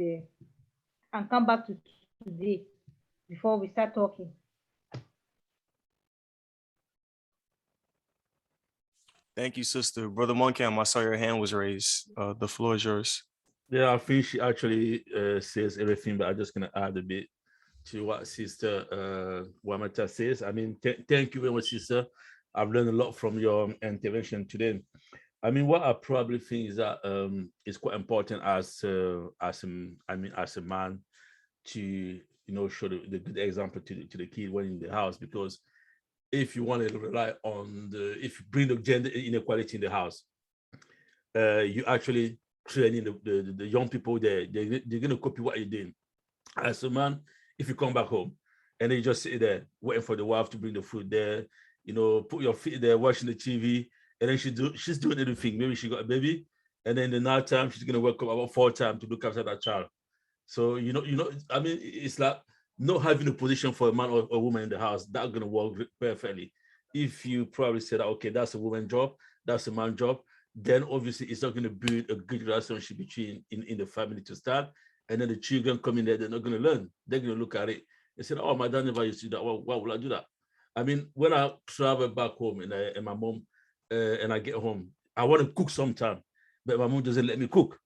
today before we start talking. Thank you, sister. Brother Moncam, I saw your hand was raised. The floor is yours. Yeah, I think she actually says everything, but I'm just gonna add a bit to what Sister Wamata says. I mean, thank you very much, Sister. I've learned a lot from your intervention today. I mean, what I probably think is that it's quite important as a man to show the good example to the kid when in the house, because if you want to rely on if you bring the gender inequality in the house, you actually training the young people there. They're gonna copy what you're doing. As a man, if you come back home and then you just sit there waiting for the wife to bring the food there, put your feet there watching the TV, and then she's doing everything. Maybe she got a baby, and then the night time she's gonna wake up about 4 times to look after that child. So I mean, it's like not having a position for a man or a woman in the house that's gonna work perfectly. If you probably say that, okay, that's a woman's job, that's a man's job, then obviously it's not going to build a good relationship between in the family to start. And then the children come in there, they're not going to learn. They're going to look at it and say, oh, my dad never used to do that. Well, why would I do that? I mean, when I travel back home and my mom and I get home, I want to cook sometime, but my mom doesn't let me cook.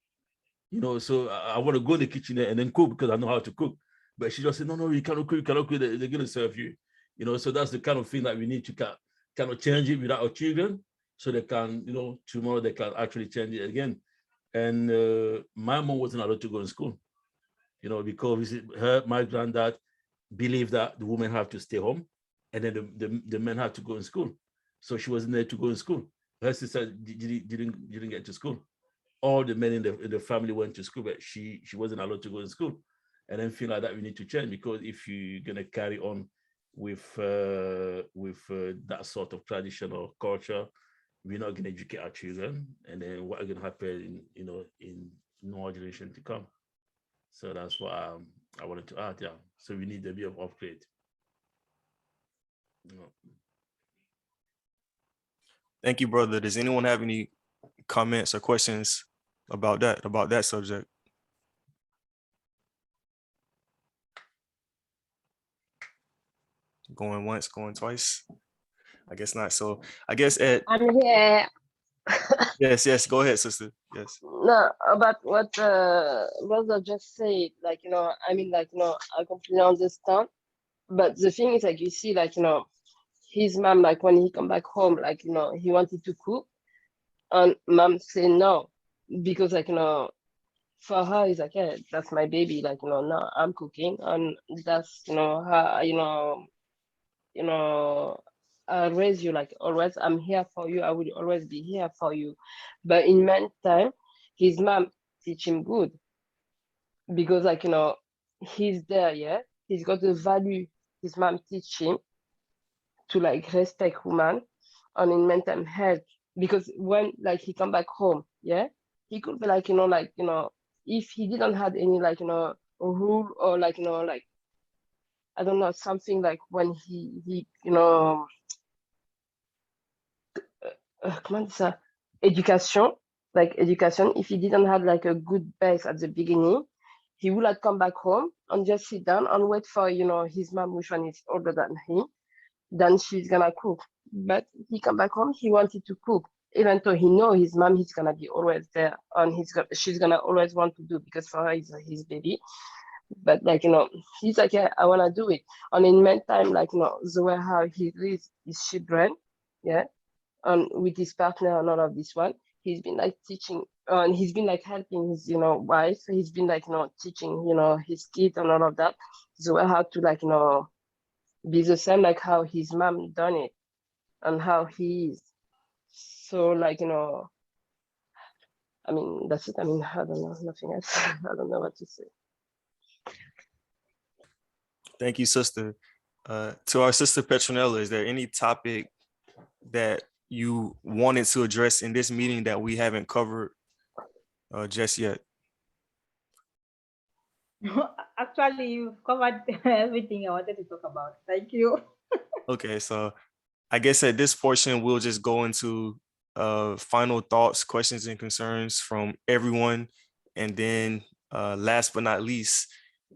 So I want to go in the kitchen there and then cook because I know how to cook. But she just said, no, you cannot cook, They're going to serve you. So that's the kind of thing that we need to kind of change it with our children, so they can, tomorrow they can actually change it again. And my mom wasn't allowed to go in school, because my granddad believed that the women have to stay home, and then the men have to go in school. So she wasn't there to go in school. Her sister didn't get to school. All the men in the family went to school, but she wasn't allowed to go in school. And then feel like that we need to change, because if you're gonna carry on with that sort of tradition or culture, we're not going to educate our children, and then what is going to happen in no generation to come. So that's what I wanted to add. Yeah. So we need a bit of upgrade. Thank you, brother. Does anyone have any comments or questions about that subject? Going once, going twice. I guess not. So I guess I'm here. Yes. Go ahead, sister. Yes. No, about what brother just said, I completely understand. But the thing is, you see, his mom, when he come back home, he wanted to cook, and mom say no, because for her, it's yeah, that's my baby, no, I'm cooking, and that's how I raise you always. I'm here for you. I will always be here for you. But in meantime, his mom teach him good, because he's there, yeah. he's got to value his mom teach him to like respect woman and in mental health. Because when like he come back home, yeah, he could be like, if he didn't have any like, rule or like, like, I don't know, something like when he comment on dit ça? Education, if he didn't have like a good base at the beginning, he would have come back home and just sit down and wait for, his mom, which one is older than him, then she's gonna cook. But he come back home, he wanted to cook, even though he know his mom is gonna be always there and she's gonna always want to do because for her it's his baby. But like, he's like, yeah, I wanna do it. And in meantime, like, the way how he raised his children, yeah, and with his partner and all of this one, he's been like teaching and he's been like helping his, wife. He's been like, teaching, his kids and all of that. So I have to like, be the same like how his mom done it and how he is. So like, I mean, that's it. I mean, I don't know, nothing else. I don't know what to say. Thank you, sister. To our sister Petronella, is there any topic that you wanted to address in this meeting that we haven't covered just yet? Actually, you've covered everything I wanted to talk about. Thank you. Okay, so I guess at this portion, we'll just go into final thoughts, questions, and concerns from everyone. And then last but not least,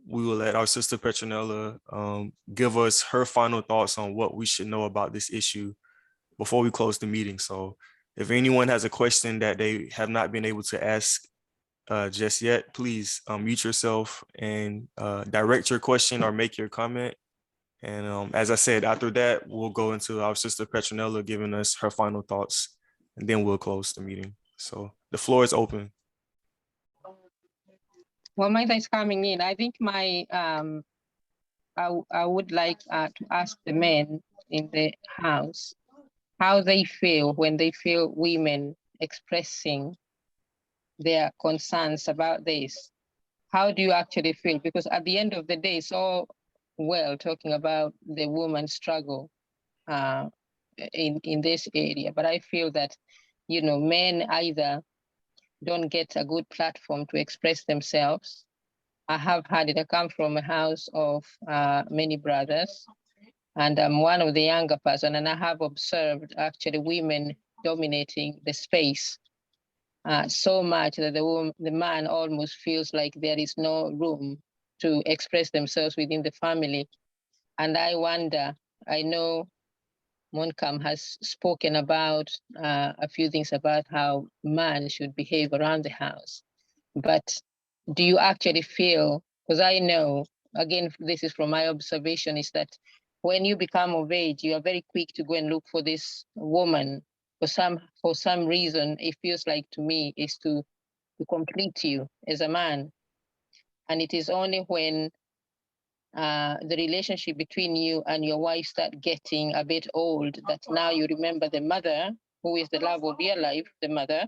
we will let our sister Petronella give us her final thoughts on what we should know about this issue before we close the meeting. So if anyone has a question that they have not been able to ask just yet, please mute yourself and direct your question or make your comment. And as I said, after that, we'll go into our sister Petronella giving us her final thoughts, and then we'll close the meeting. So the floor is open. Well, Maida is coming in. I think I would like to ask the men in the house how they feel when they feel women expressing their concerns about this. How do you actually feel? Because at the end of the day, it's all well talking about the woman's struggle in this area, but I feel that, men either don't get a good platform to express themselves. I have had it. I come from a house of many brothers, and I'm one of the younger person, and I have observed actually women dominating the space so much that the man almost feels like there is no room to express themselves within the family. And I wonder, I know Moncam has spoken about a few things about how man should behave around the house. But do you actually feel, because I know, again, this is from my observation, is that when you become of age, you are very quick to go and look for this woman. For some reason, it feels like to me is to complete you as a man. And it is only when the relationship between you and your wife start getting a bit old that now you remember the mother, who is the love of your life, the mother.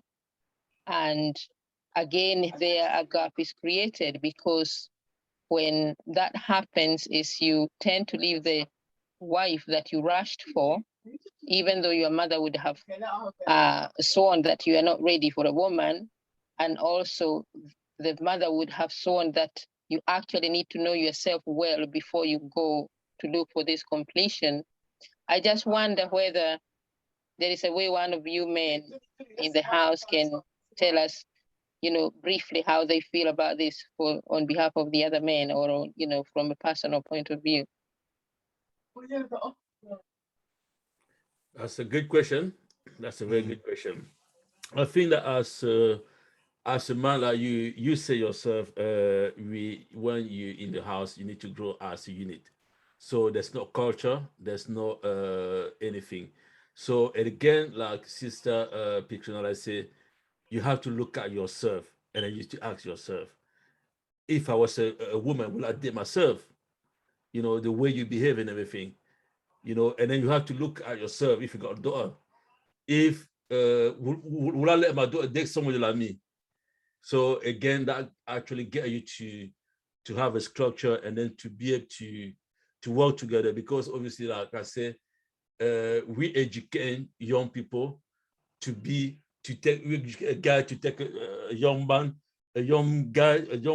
And again, there a gap is created, because when that happens is you tend to leave the wife that you rushed for, even though your mother would have sworn that you are not ready for a woman. And also the mother would have sworn that you actually need to know yourself well before you go to look for this completion. I just wonder whether there is a way one of you men in the house can tell us, briefly how they feel about this on behalf of the other men, or, from a personal point of view. That's a good question. That's a very good question. I think that as a man, like you say yourself, when you in the house, you need to grow as a unit. So there's no culture, there's no anything. So and again, like Sister Petronella said, you have to look at yourself, and then you to ask yourself, if I was a woman, will I date myself? The way you behave and everything. And then you have to look at yourself. If you got a daughter, if will I let my daughter date somebody like me? So again, that actually get you to to have a structure and then to be able to work together. Because obviously, like I said, we educate young people to take a guy to take a young man, a young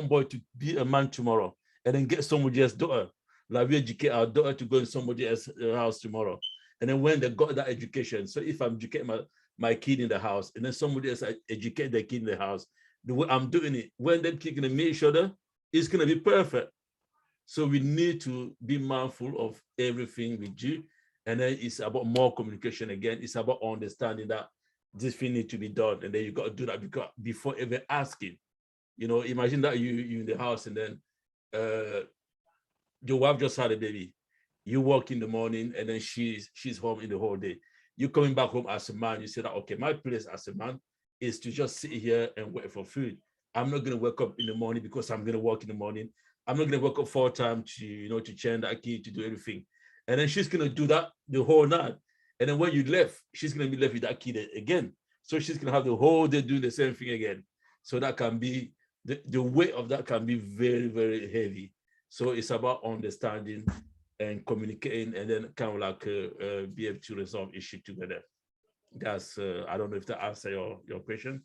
boy to be a man tomorrow, and then get somebody else's daughter. Like we educate our daughter to go in somebody else's house tomorrow. And then when they got that education, so if I'm educating my kid in the house, and then somebody else educate their kid in the house, the way I'm doing it, when them kids gonna meet each other, it's gonna be perfect. So we need to be mindful of everything we do. And then it's about more communication again. It's about understanding that this thing needs to be done. And then you got to do that before even asking. You know, imagine that you in the house and then your wife just had a baby. You work in the morning and then she's home in the whole day. You coming back home as a man, you say that, okay, my place as a man is to just sit here and wait for food. I'm not going to wake up in the morning because I'm going to work in the morning. I'm not going to wake up 4 times to change that kid, to do everything. And then she's going to do that the whole night. And then when you left, she's going to be left with that kid again. So she's going to have the whole day doing the same thing again. So that can be, the weight of that can be very, very heavy. So it's about understanding and communicating, and then kind of like be able to resolve issues together. That's, I don't know if that answers your question.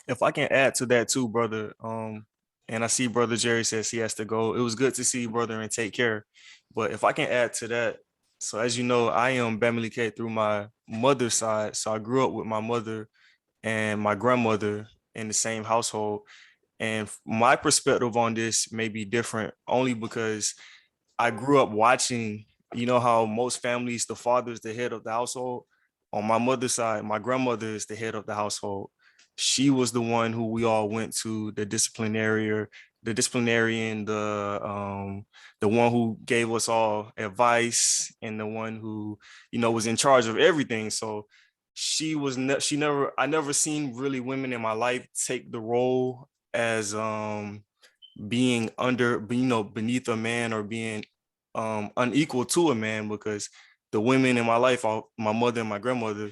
If I can add to that too, brother, and I see Brother Jerry says he has to go. It was good to see you, brother, and take care. But if I can add to that, so as you know, I am Bamileke through my mother's side. So I grew up with my mother and my grandmother in the same household. And my perspective on this may be different only because I grew up watching, you know, how most families, the father is the head of the household. On my mother's side, my grandmother is the head of the household. She was the one who we all went to, the disciplinarian, the one who gave us all advice, and the one who, you know, was in charge of everything. So I never seen really women in my life take the role as being beneath a man, or being unequal to a man, because the women in my life, my mother and my grandmother,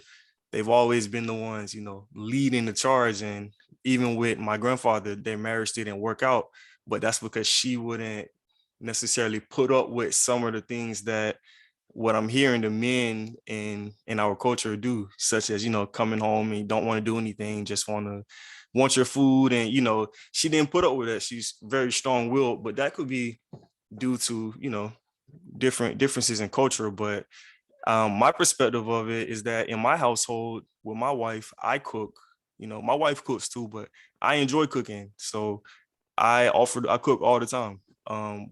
they've always been the ones, you know, leading the charge. And even with my grandfather, their marriage didn't work out, but that's because she wouldn't necessarily put up with some of the things that what I'm hearing the men in our culture do, such as, you know, coming home and don't want to do anything, just want your food. And, you know, she didn't put up with that. She's very strong-willed, but that could be due to, you know, differences in culture. But my perspective of it is that in my household with my wife, I cook. You know, my wife cooks too, but I enjoy cooking. So I cook all the time.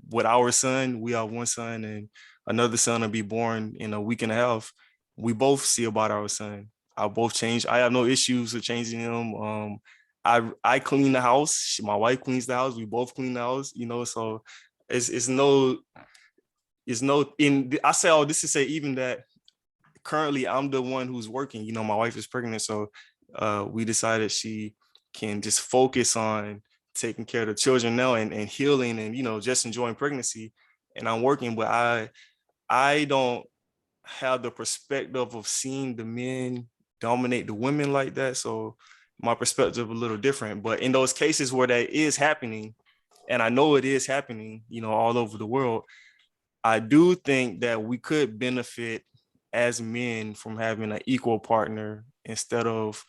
With our son, we have one son, and another son will be born in a week and a half. We both see about our son. I have no issues with changing him. I clean the house. My wife cleans the house. We both clean the house, you know, so I say all this to say even that currently I'm the one who's working, you know, my wife is pregnant. So we decided she can just focus on taking care of the children now and healing and, you know, just enjoying pregnancy. And I'm working, but I don't have the perspective of seeing the men dominate the women like that. So my perspective a little different. But in those cases where that is happening, and I know it is happening, you know, all over the world, I do think that we could benefit as men from having an equal partner instead of,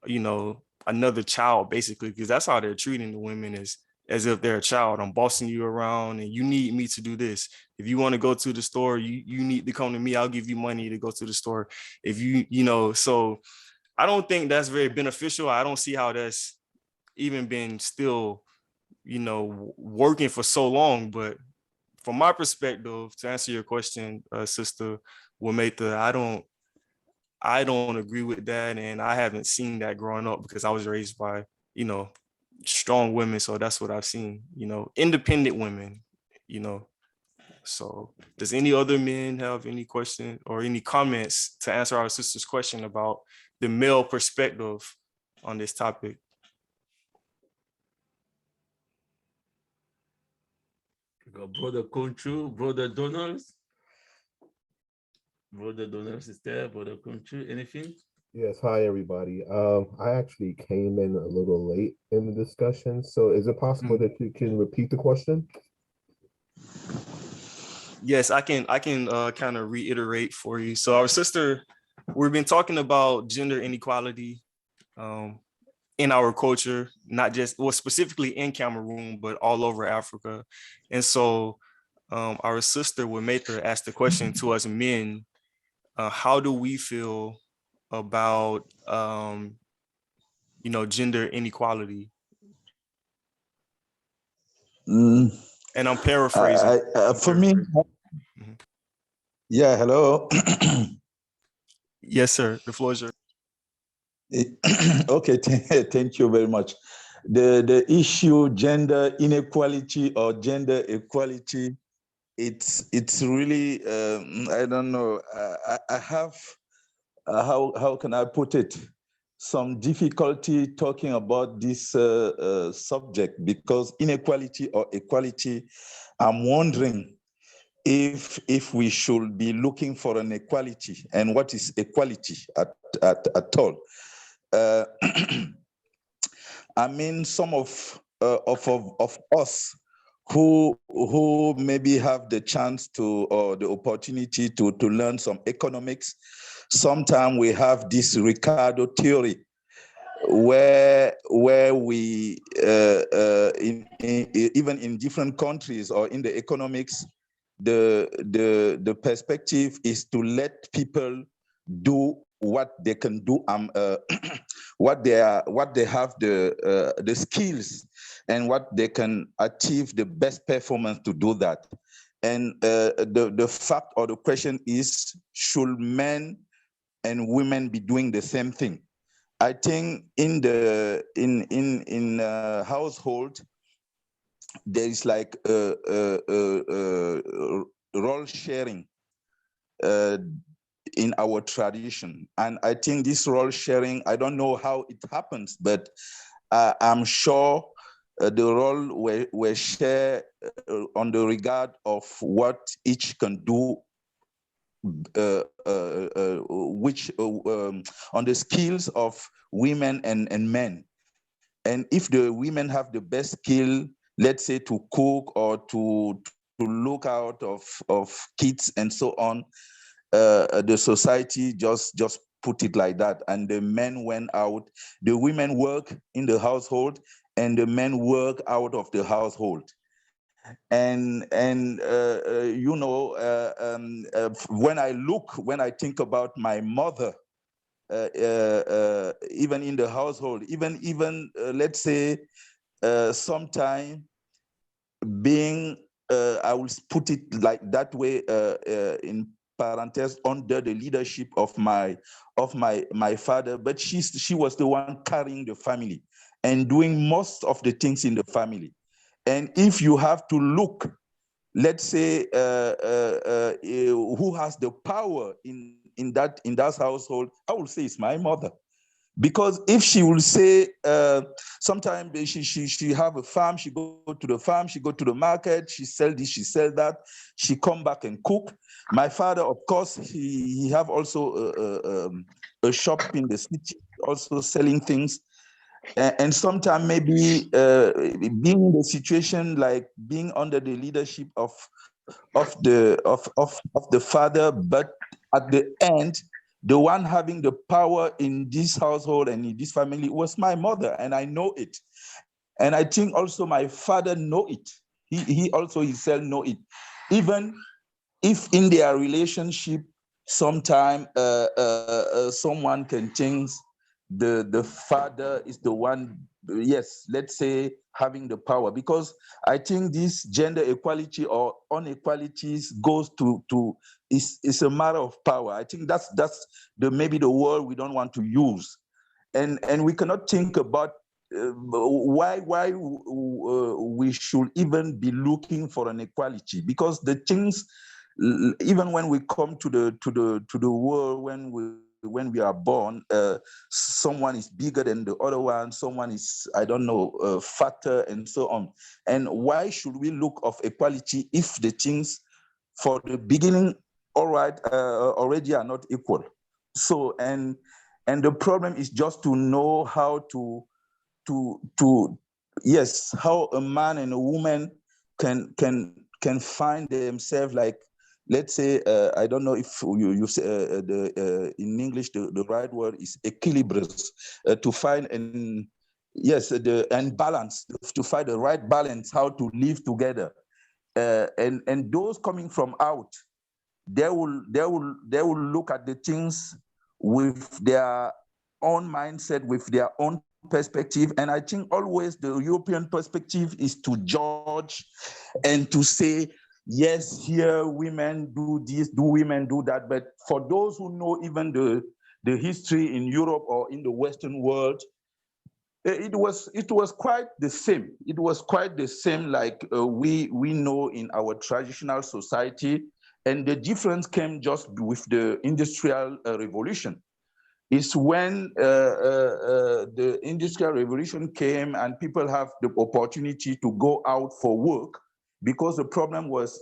you know, another child, basically, because that's how they're treating the women, is as if they're a child. I'm bossing you around and you need me to do this. If you want to go to the store, you need to come to me. I'll give you money to go to the store. If you know, so I don't think that's very beneficial. I don't see how that's even been still, you know, working for so long. But from my perspective, to answer your question, Sister Wametha, I don't agree with that. And I haven't seen that growing up because I was raised by, you know, strong women. So that's what I've seen, you know, independent women, you know. So does any other men have any question or any comments to answer our sister's question about the male perspective on this topic? We got Brother Conchu, Brother Donalds. Brother Donalds is there, Brother Conchu, anything? Yes, hi everybody. I actually came in a little late in the discussion, so is it possible Mm. that you can repeat the question? Yes, I can kind of reiterate for you. So our sister, we've been talking about gender inequality in our culture, not just, well, specifically in Cameroon, but all over Africa. And so our sister Wemeta asked the question to us men, how do we feel about gender inequality? Mm, And I'm paraphrasing. for me, Mhm. yeah, hello. Yes, sir. The floor is yours. Okay, thank you very much. The issue gender inequality or gender equality, it's really I don't know. I have how can I put it? Some difficulty talking about this subject because inequality or equality. I'm wondering if we should be looking for an equality and what is equality at all. Uh, I mean, some of us who maybe have the chance to or the opportunity to learn some economics. Sometimes we have this Ricardo theory where we even in different countries or in the economics, the perspective is to let people do what they can do, what they have the skills and what they can achieve the best performance to do that. And the fact or the question is, should men and women be doing the same thing? I think in household there is like role sharing in our tradition, and I think this role sharing, I don't know how it happens, but I'm sure the role we share on the regard of what each can do, on the skills of women and men. And if the women have the best skill, let's say to cook or to look out of kids and so on, the society just put it like that. And the men went out, the women work in the household, and the men work out of the household. And when I think about my mother, even in the household, even let's say sometime being, I will put it like that way, in parentheses, under the leadership of my father, but she was the one carrying the family and doing most of the things in the family. And if you have to look, let's say, who has the power in that household, I will say it's my mother. Because if she will say, sometimes she have a farm, she go to the farm, she go to the market, she sell this, she sell that, she come back and cook. My father, of course, he have also a shop in the city, also selling things. And sometimes maybe being in the situation like being under the leadership of the father, but at the end, the one having the power in this household and in this family was my mother, and I know it. And I think also my father know it. He also himself know it. Even if in their relationship, sometime someone can think the father is the one, yes, let's say, having the power, because I think this gender equality or inequalities goes to is a matter of power. I think that's maybe the word we don't want to use, and we cannot think about why we should even be looking for an equality, because the things, even when we come to the world, when we are born, someone is bigger than the other one, someone is, I don't know, fatter, and so on. And why should we look of equality if the things for the beginning, all right, already are not equal? So, and And the problem is just to know how yes, how a man and a woman can find themselves, like, let's say, I don't know if you say in English the right word is equilibrious, to find and balance, to find the right balance, how to live together, and those coming from out, they will look at the things with their own mindset, with their own perspective. And I think always the European perspective is to judge and to say, yes, here women do this, do women do that. But for those who know even the history in Europe or in the Western world, it was quite the same. It was quite the same, like we know in our traditional society. And the difference came just with the Industrial Revolution. It's when the Industrial Revolution came and people have the opportunity to go out for work, because the problem was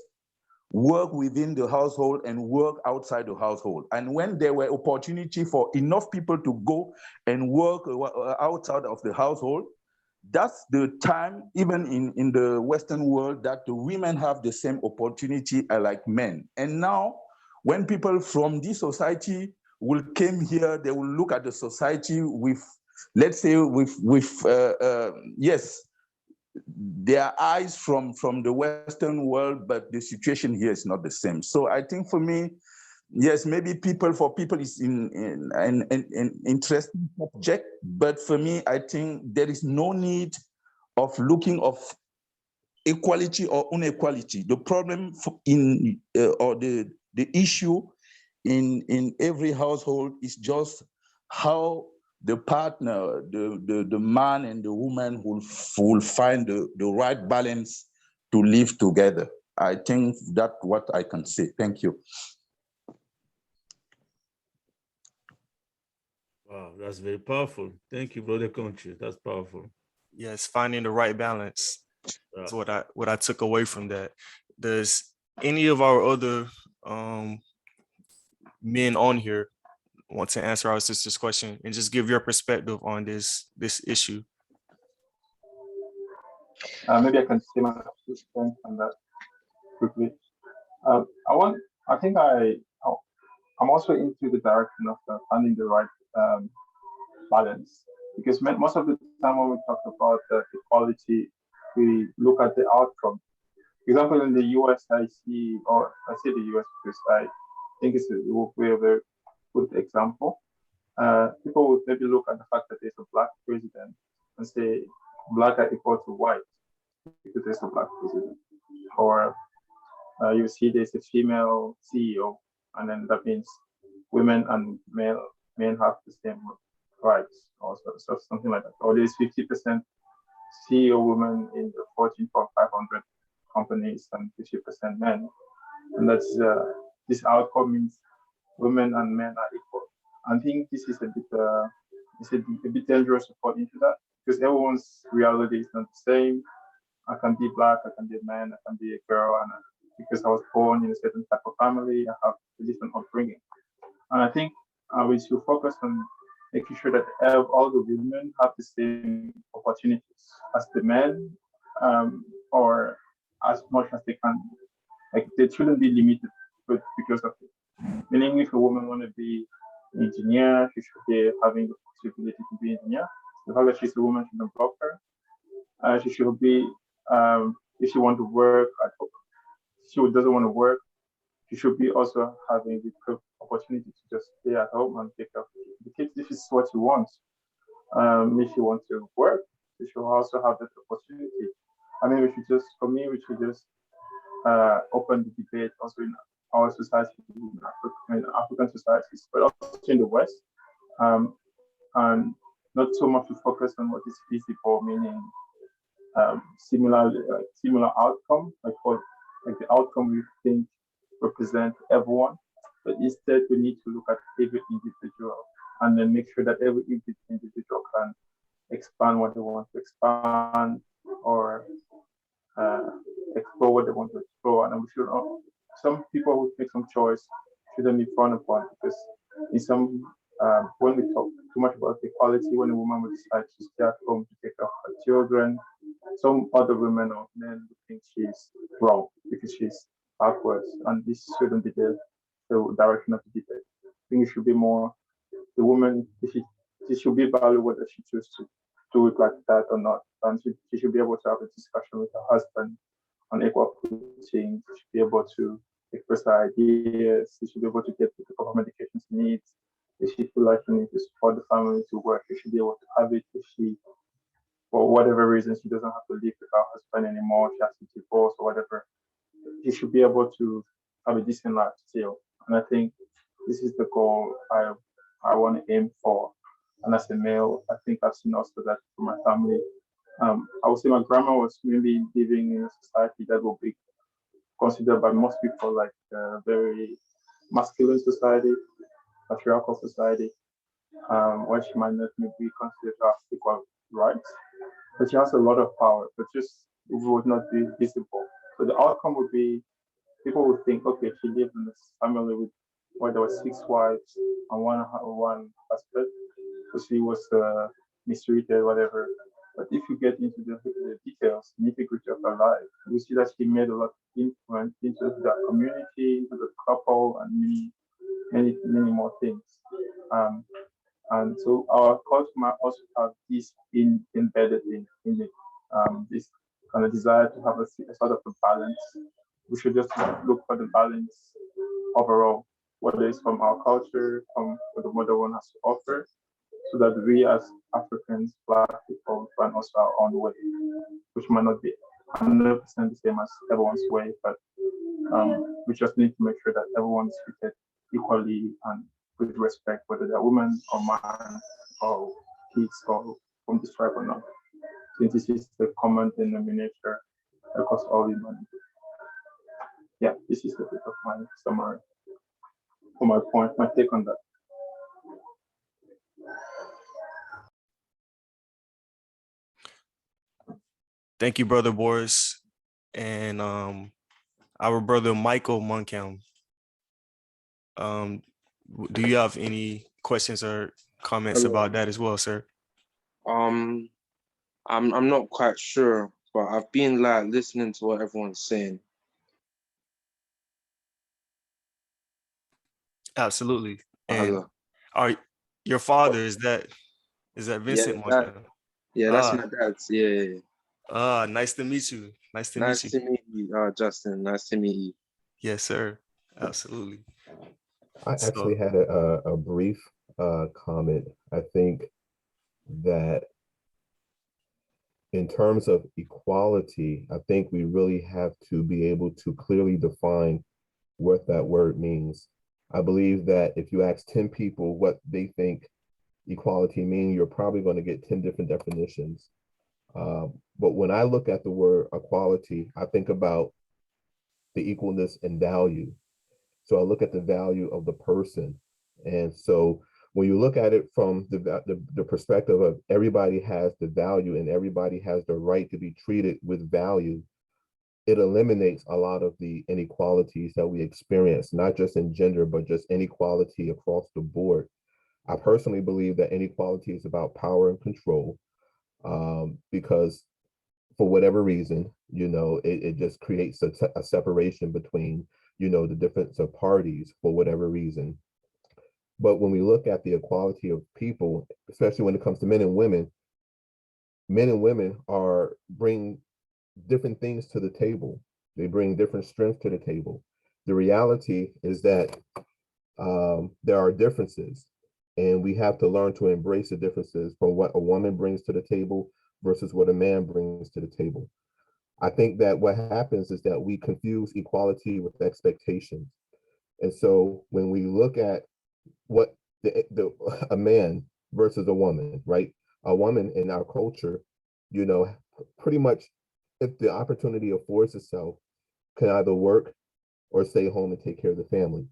work within the household and work outside the household. And when there were opportunity for enough people to go and work outside of the household, that's the time, even in the Western world, that the women have the same opportunity like men. And now, when people from this society will came here, they will look at the society with, let's say, yes, their eyes from the Western world, but the situation here is not the same. So I think for me, yes, maybe for people is an interesting subject, but for me, I think there is no need of looking of equality or inequality. The problem or the issue in every household is just how the partner, the man and the woman will find the right balance to live together. I think that's what I can say. Thank you. Wow, that's very powerful. Thank you, Brother Country. That's powerful. Yes, finding the right balance is what I took away from that. Does any of our other men on here want to answer our sister's question and just give your perspective on this issue? Maybe I can say my position on that quickly. I'm also into the direction of finding the right balance, because most of the time when we talk about equality, we look at the outcome. For example, in the US, I say the US because I think it's a very good example. People would maybe look at the fact that there's a black president and say black are equal to white because there's a black president. Or you see there's a female CEO, and then that means women and men have the same rights, or so something like that. Or there's 50% CEO women in the Fortune 500 companies and 50% men, and that's this outcome means women and men are equal. I think this is a bit dangerous to fall into that, because everyone's reality is not the same. I can be black, I can be a man, I can be a girl, and because I was born in a certain type of family, I have a different upbringing. And I think we should focus on making sure that all the women have the same opportunities as the men, or as much as they can. Like, they shouldn't be limited because of it. Meaning, if a woman want to be an engineer, she should be having the possibility to be an engineer. The fact that she's a woman shouldn't block her. She should be, if she want to work, she doesn't want to work, she should be also having the opportunity to just stay at home and take care of the kids. This is what she wants. If she wants to work, she should also have that opportunity. I mean, we should just open the debate also in our society, in African societies, but also in the West, and not so much to focus on what is feasible, meaning similar outcome, like the outcome we think represent everyone, but instead we need to look at every individual and then make sure that every individual can expand what they want to expand, or explore what they want to explore. And we should some people who make some choice shouldn't be frowned upon, because in some when we talk too much about equality, when a woman will decide to stay at home to take care of her children, some other women or men will think she's wrong because she's backwards, and this shouldn't be the direction of the debate. I think it should be more the woman, she should be valued whether she chooses to do it like that or not. And she should be able to have a discussion with her husband on equal footing. She should be able to express her ideas. She should be able to get the proper medications she needs. If she feel like she needs to support the family to work, she should be able to have it. If she, for whatever reason, she doesn't have to live with her husband anymore, she has to divorce or whatever, she should be able to have a decent life still. And I think this is the goal I want to aim for. And as a male, I think I've seen also that for my family. I would say my grandma was maybe living in a society that will be considered by most people like a very masculine society, patriarchal society, where she might not be considered to have equal rights. But she has a lot of power, but just it would not be visible. So the outcome would be people would think, okay, she lived in this family with where there were 6 wives and one husband, so she was mistreated, whatever. But if you get into the details, nitty-gritty of her life, you see that she made a lot of influence into the community, into the couple, and many more things. And so our culture might also have this embedded in it, this kind of desire to have a sort of a balance. We should just look for the balance overall, whether it's from our culture, from what the mother one has to offer, so that we as Africans, Black people, find also our own way, which might not be 100% the same as everyone's way, but we just need to make sure that everyone is treated equally and with respect, whether they're women or man or kids or from this tribe or not. Since this is the common denominator across all humanity. Yeah, this is the bit of my summary for my point, my take on that. Thank you, Brother Boris. And our brother Michael Monkam. Do you have any questions or comments about that as well, sir? I'm not quite sure, but I've been like listening to what everyone's saying. Absolutely. And your father, is that Vincent Monkam? Yeah, that's my dad's. Yeah. Nice to meet you. Nice to meet you, Justin. Nice to meet you. Yes, sir. Absolutely. I actually had a brief comment. I think that in terms of equality, I think we really have to be able to clearly define what that word means. I believe that if you ask 10 people what they think equality means, you're probably going to get 10 different definitions. But when I look at the word equality, I think about the equalness in value. So I look at the value of the person. And so when you look at it from the perspective of everybody has the value and everybody has the right to be treated with value, it eliminates a lot of the inequalities that we experience, not just in gender, but just inequality across the board. I personally believe that inequality is about power and control, because for whatever reason, it just creates a separation between, the difference of parties for whatever reason. But when we look at the equality of people, especially when it comes to men and women bring different things to the table. They bring different strengths to the table. The reality is that there are differences, and we have to learn to embrace the differences from what a woman brings to the table versus what a man brings to the table. I think that what happens is that we confuse equality with expectations. And so when we look at what a man versus a woman, right? A woman in our culture, pretty much, if the opportunity affords itself, can either work or stay home and take care of the family.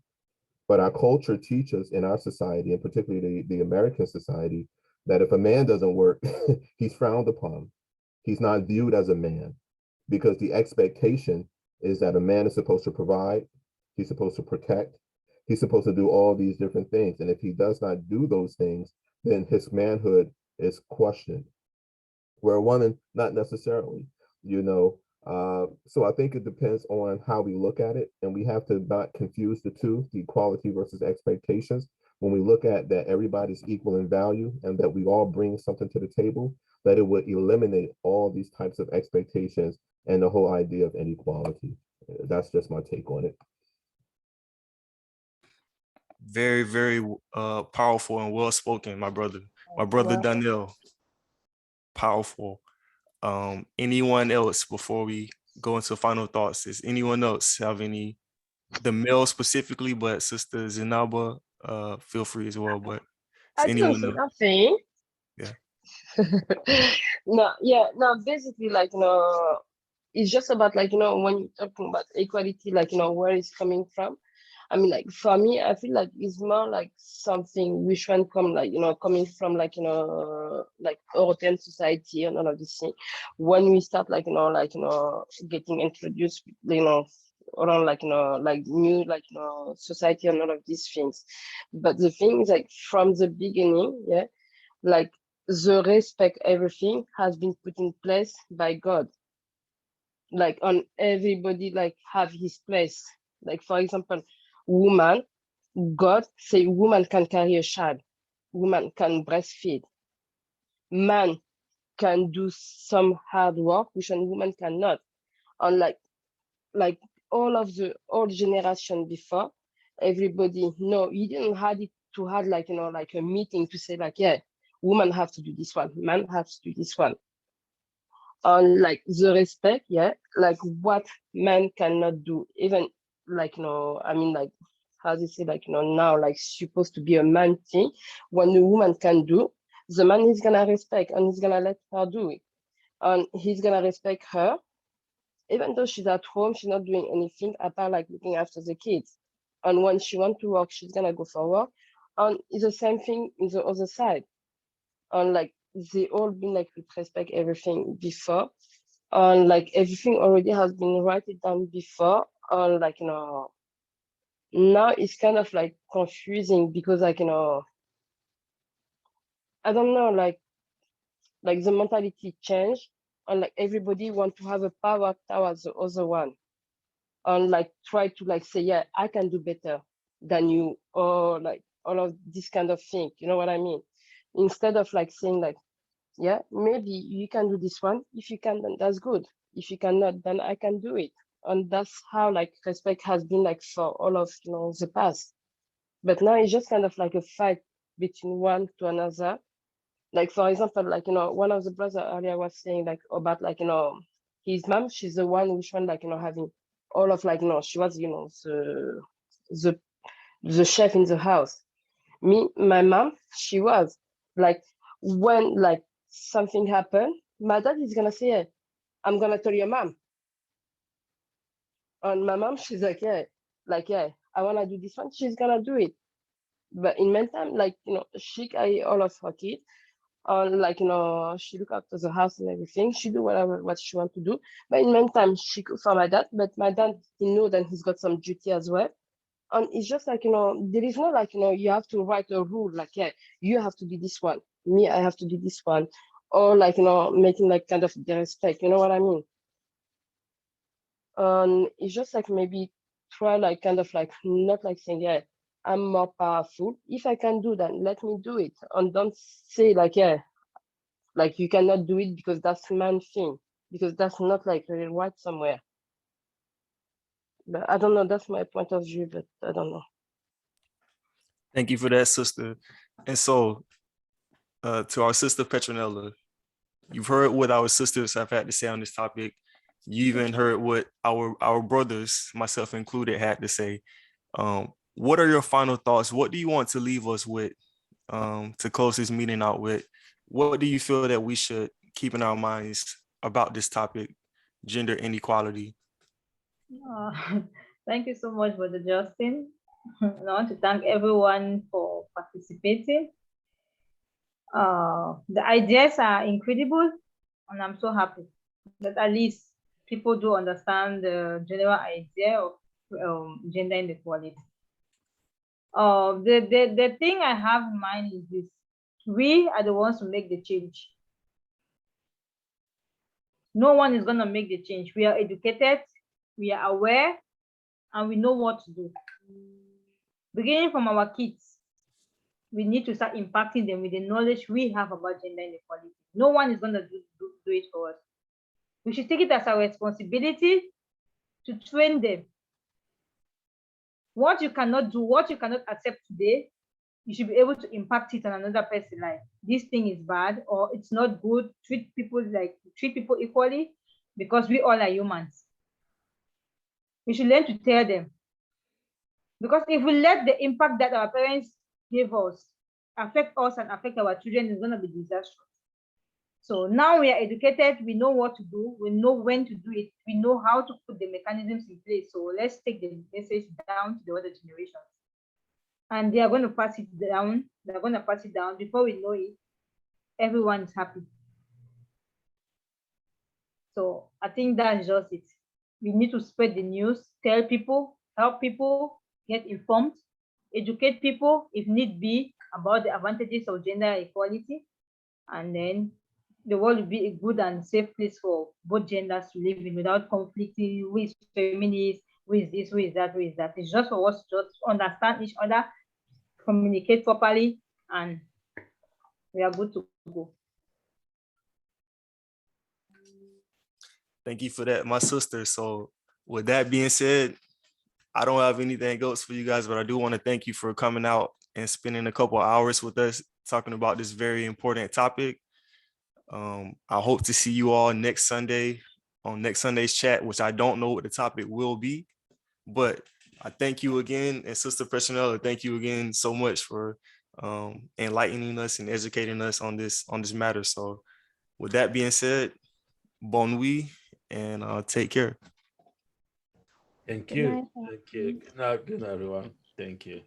But our culture teaches in our society, and particularly the American society, that if a man doesn't work, he's frowned upon. He's not viewed as a man, because the expectation is that a man is supposed to provide, he's supposed to protect, he's supposed to do all these different things. And if he does not do those things, then his manhood is questioned. Where a woman, not necessarily, you know. So I think it depends on how we look at it, and we have to not confuse the two, the equality versus expectations. When we look at that everybody's equal in value and that we all bring something to the table, that it would eliminate all these types of expectations and the whole idea of inequality. That's just my take on it. Very, very powerful and well spoken, my brother. My brother Wow. Daniel, powerful. Anyone else before we go into final thoughts? Does anyone else have any, the male specifically, but Sister Zinaba, feel free as well, but I didn't anyone say else? nothing. Yeah. No, yeah, no, basically, like, it's just about, like, when you're talking about equality, like, where it's coming from. I mean, like, for me, I feel like it's more like something which one come, like, coming from, like, like European society and all of this thing. When we start, like, getting introduced, around, like, like new, like, society and all of these things. But the thing is, like, from the beginning, yeah, like, the respect, everything has been put in place by God. Like, on everybody, like, have his place. Like, for example, woman, God say woman can carry a child, woman can breastfeed, man can do some hard work, which a woman cannot. And like all generation before, everybody, no, you didn't have it to have, like, like a meeting to say, like, yeah, woman have to do this one, man have to do this one. On, like, the respect, yeah, like what man cannot do, even, like, I mean, like, how do you say, like, now, like, supposed to be a man thing, when the woman can do, the man is gonna respect and he's gonna let her do it, and he's gonna respect her, even though she's at home, she's not doing anything apart, like, looking after the kids. And when she wants to work, she's gonna go for work. And it's the same thing in the other side. And, like, they all been, like, with respect everything before. And, like, everything already has been written down before. And, like, now it's kind of, like, confusing because, like, I don't know, like the mentality changed, and, like, everybody want to have a power towards the other one, and, like, try to, like, say, yeah, I can do better than you, or, like, all of this kind of thing, you know what I mean? Instead of, like, saying, like, yeah, maybe you can do this one. If you can, then that's good. If you cannot, then I can do it. And that's how, like, respect has been, like, for all of, the past. But now it's just kind of like a fight between one to another. Like, for example, like, one of the brothers earlier was saying, like, about, like, his mom, she's the one which one, like, having all of, like, she was, the chef in the house. Me, my mom, she was, like, when, like, something happened, my dad is gonna say, hey, I'm gonna tell your mom. And my mom, she's like, yeah, I wanna do this one, she's gonna do it. But in meantime, like, she carry all of her kids, and, like, she look after the house and everything. She do whatever what she want to do. But in meantime, she cook for my dad. But my dad, he know that he's got some duty as well. And it's just like, there is no, like, you have to write a rule, like, yeah, you have to do this one. Me, I have to do this one. Or, like, making, like, kind of the respect, you know what I mean? It's just like, maybe try, like, kind of like, not like saying, yeah, I'm more powerful. If I can do that, let me do it. And don't say, like, yeah, like, you cannot do it because that's man thing, because that's not, like, really right somewhere. But I don't know, that's my point of view, but I don't know. Thank you for that, sister. And so, to our sister Petronella, you've heard what our sisters have had to say on this topic. You even heard what our brothers, myself included, had to say. What are your final thoughts? What do you want to leave us with, to close this meeting out with? What do you feel that we should keep in our minds about this topic, gender inequality? Thank you so much, Brother Justin. I want to thank everyone for participating. The ideas are incredible, and I'm so happy that at least people do understand the general idea of gender inequality. The thing I have in mind is this: we are the ones who make the change. No one is going to make the change. We are educated, we are aware, and we know what to do. Beginning from our kids, we need to start impacting them with the knowledge we have about gender inequality. No one is going to do it for us. We should take it as our responsibility to train them. What you cannot do, what you cannot accept today, you should be able to impact it on another person's life. This thing is bad, or it's not good. Treat people equally, because we all are humans. We should learn to tell them. Because if we let the impact that our parents gave us affect us and affect our children, it's going to be disastrous. So now we are educated, we know what to do, we know when to do it, we know how to put the mechanisms in place. So let's take the message down to the other generations. And they are going to pass it down. They're going to pass it down. Before we know it, everyone is happy. So I think that's just it. We need to spread the news, tell people, help people, get informed, educate people, if need be, about the advantages of gender equality. And then the world will be a good and safe place for both genders to live in without conflicting, who is feminist, who is this, who is that, who is that. It's just for us to just understand each other, communicate properly, and we are good to go. Thank you for that, my sister. So with that being said, I don't have anything else for you guys, but I do want to thank you for coming out and spending a couple of hours with us talking about this very important topic. I hope to see you all next Sunday on next Sunday's chat, which I don't know what the topic will be, but I thank you again. And Sister Petronella, thank you again so much for enlightening us and educating us on this matter. So with that being said, bon nuit and take care. Thank Good you. night, Thank you. Good night, everyone. Thank you.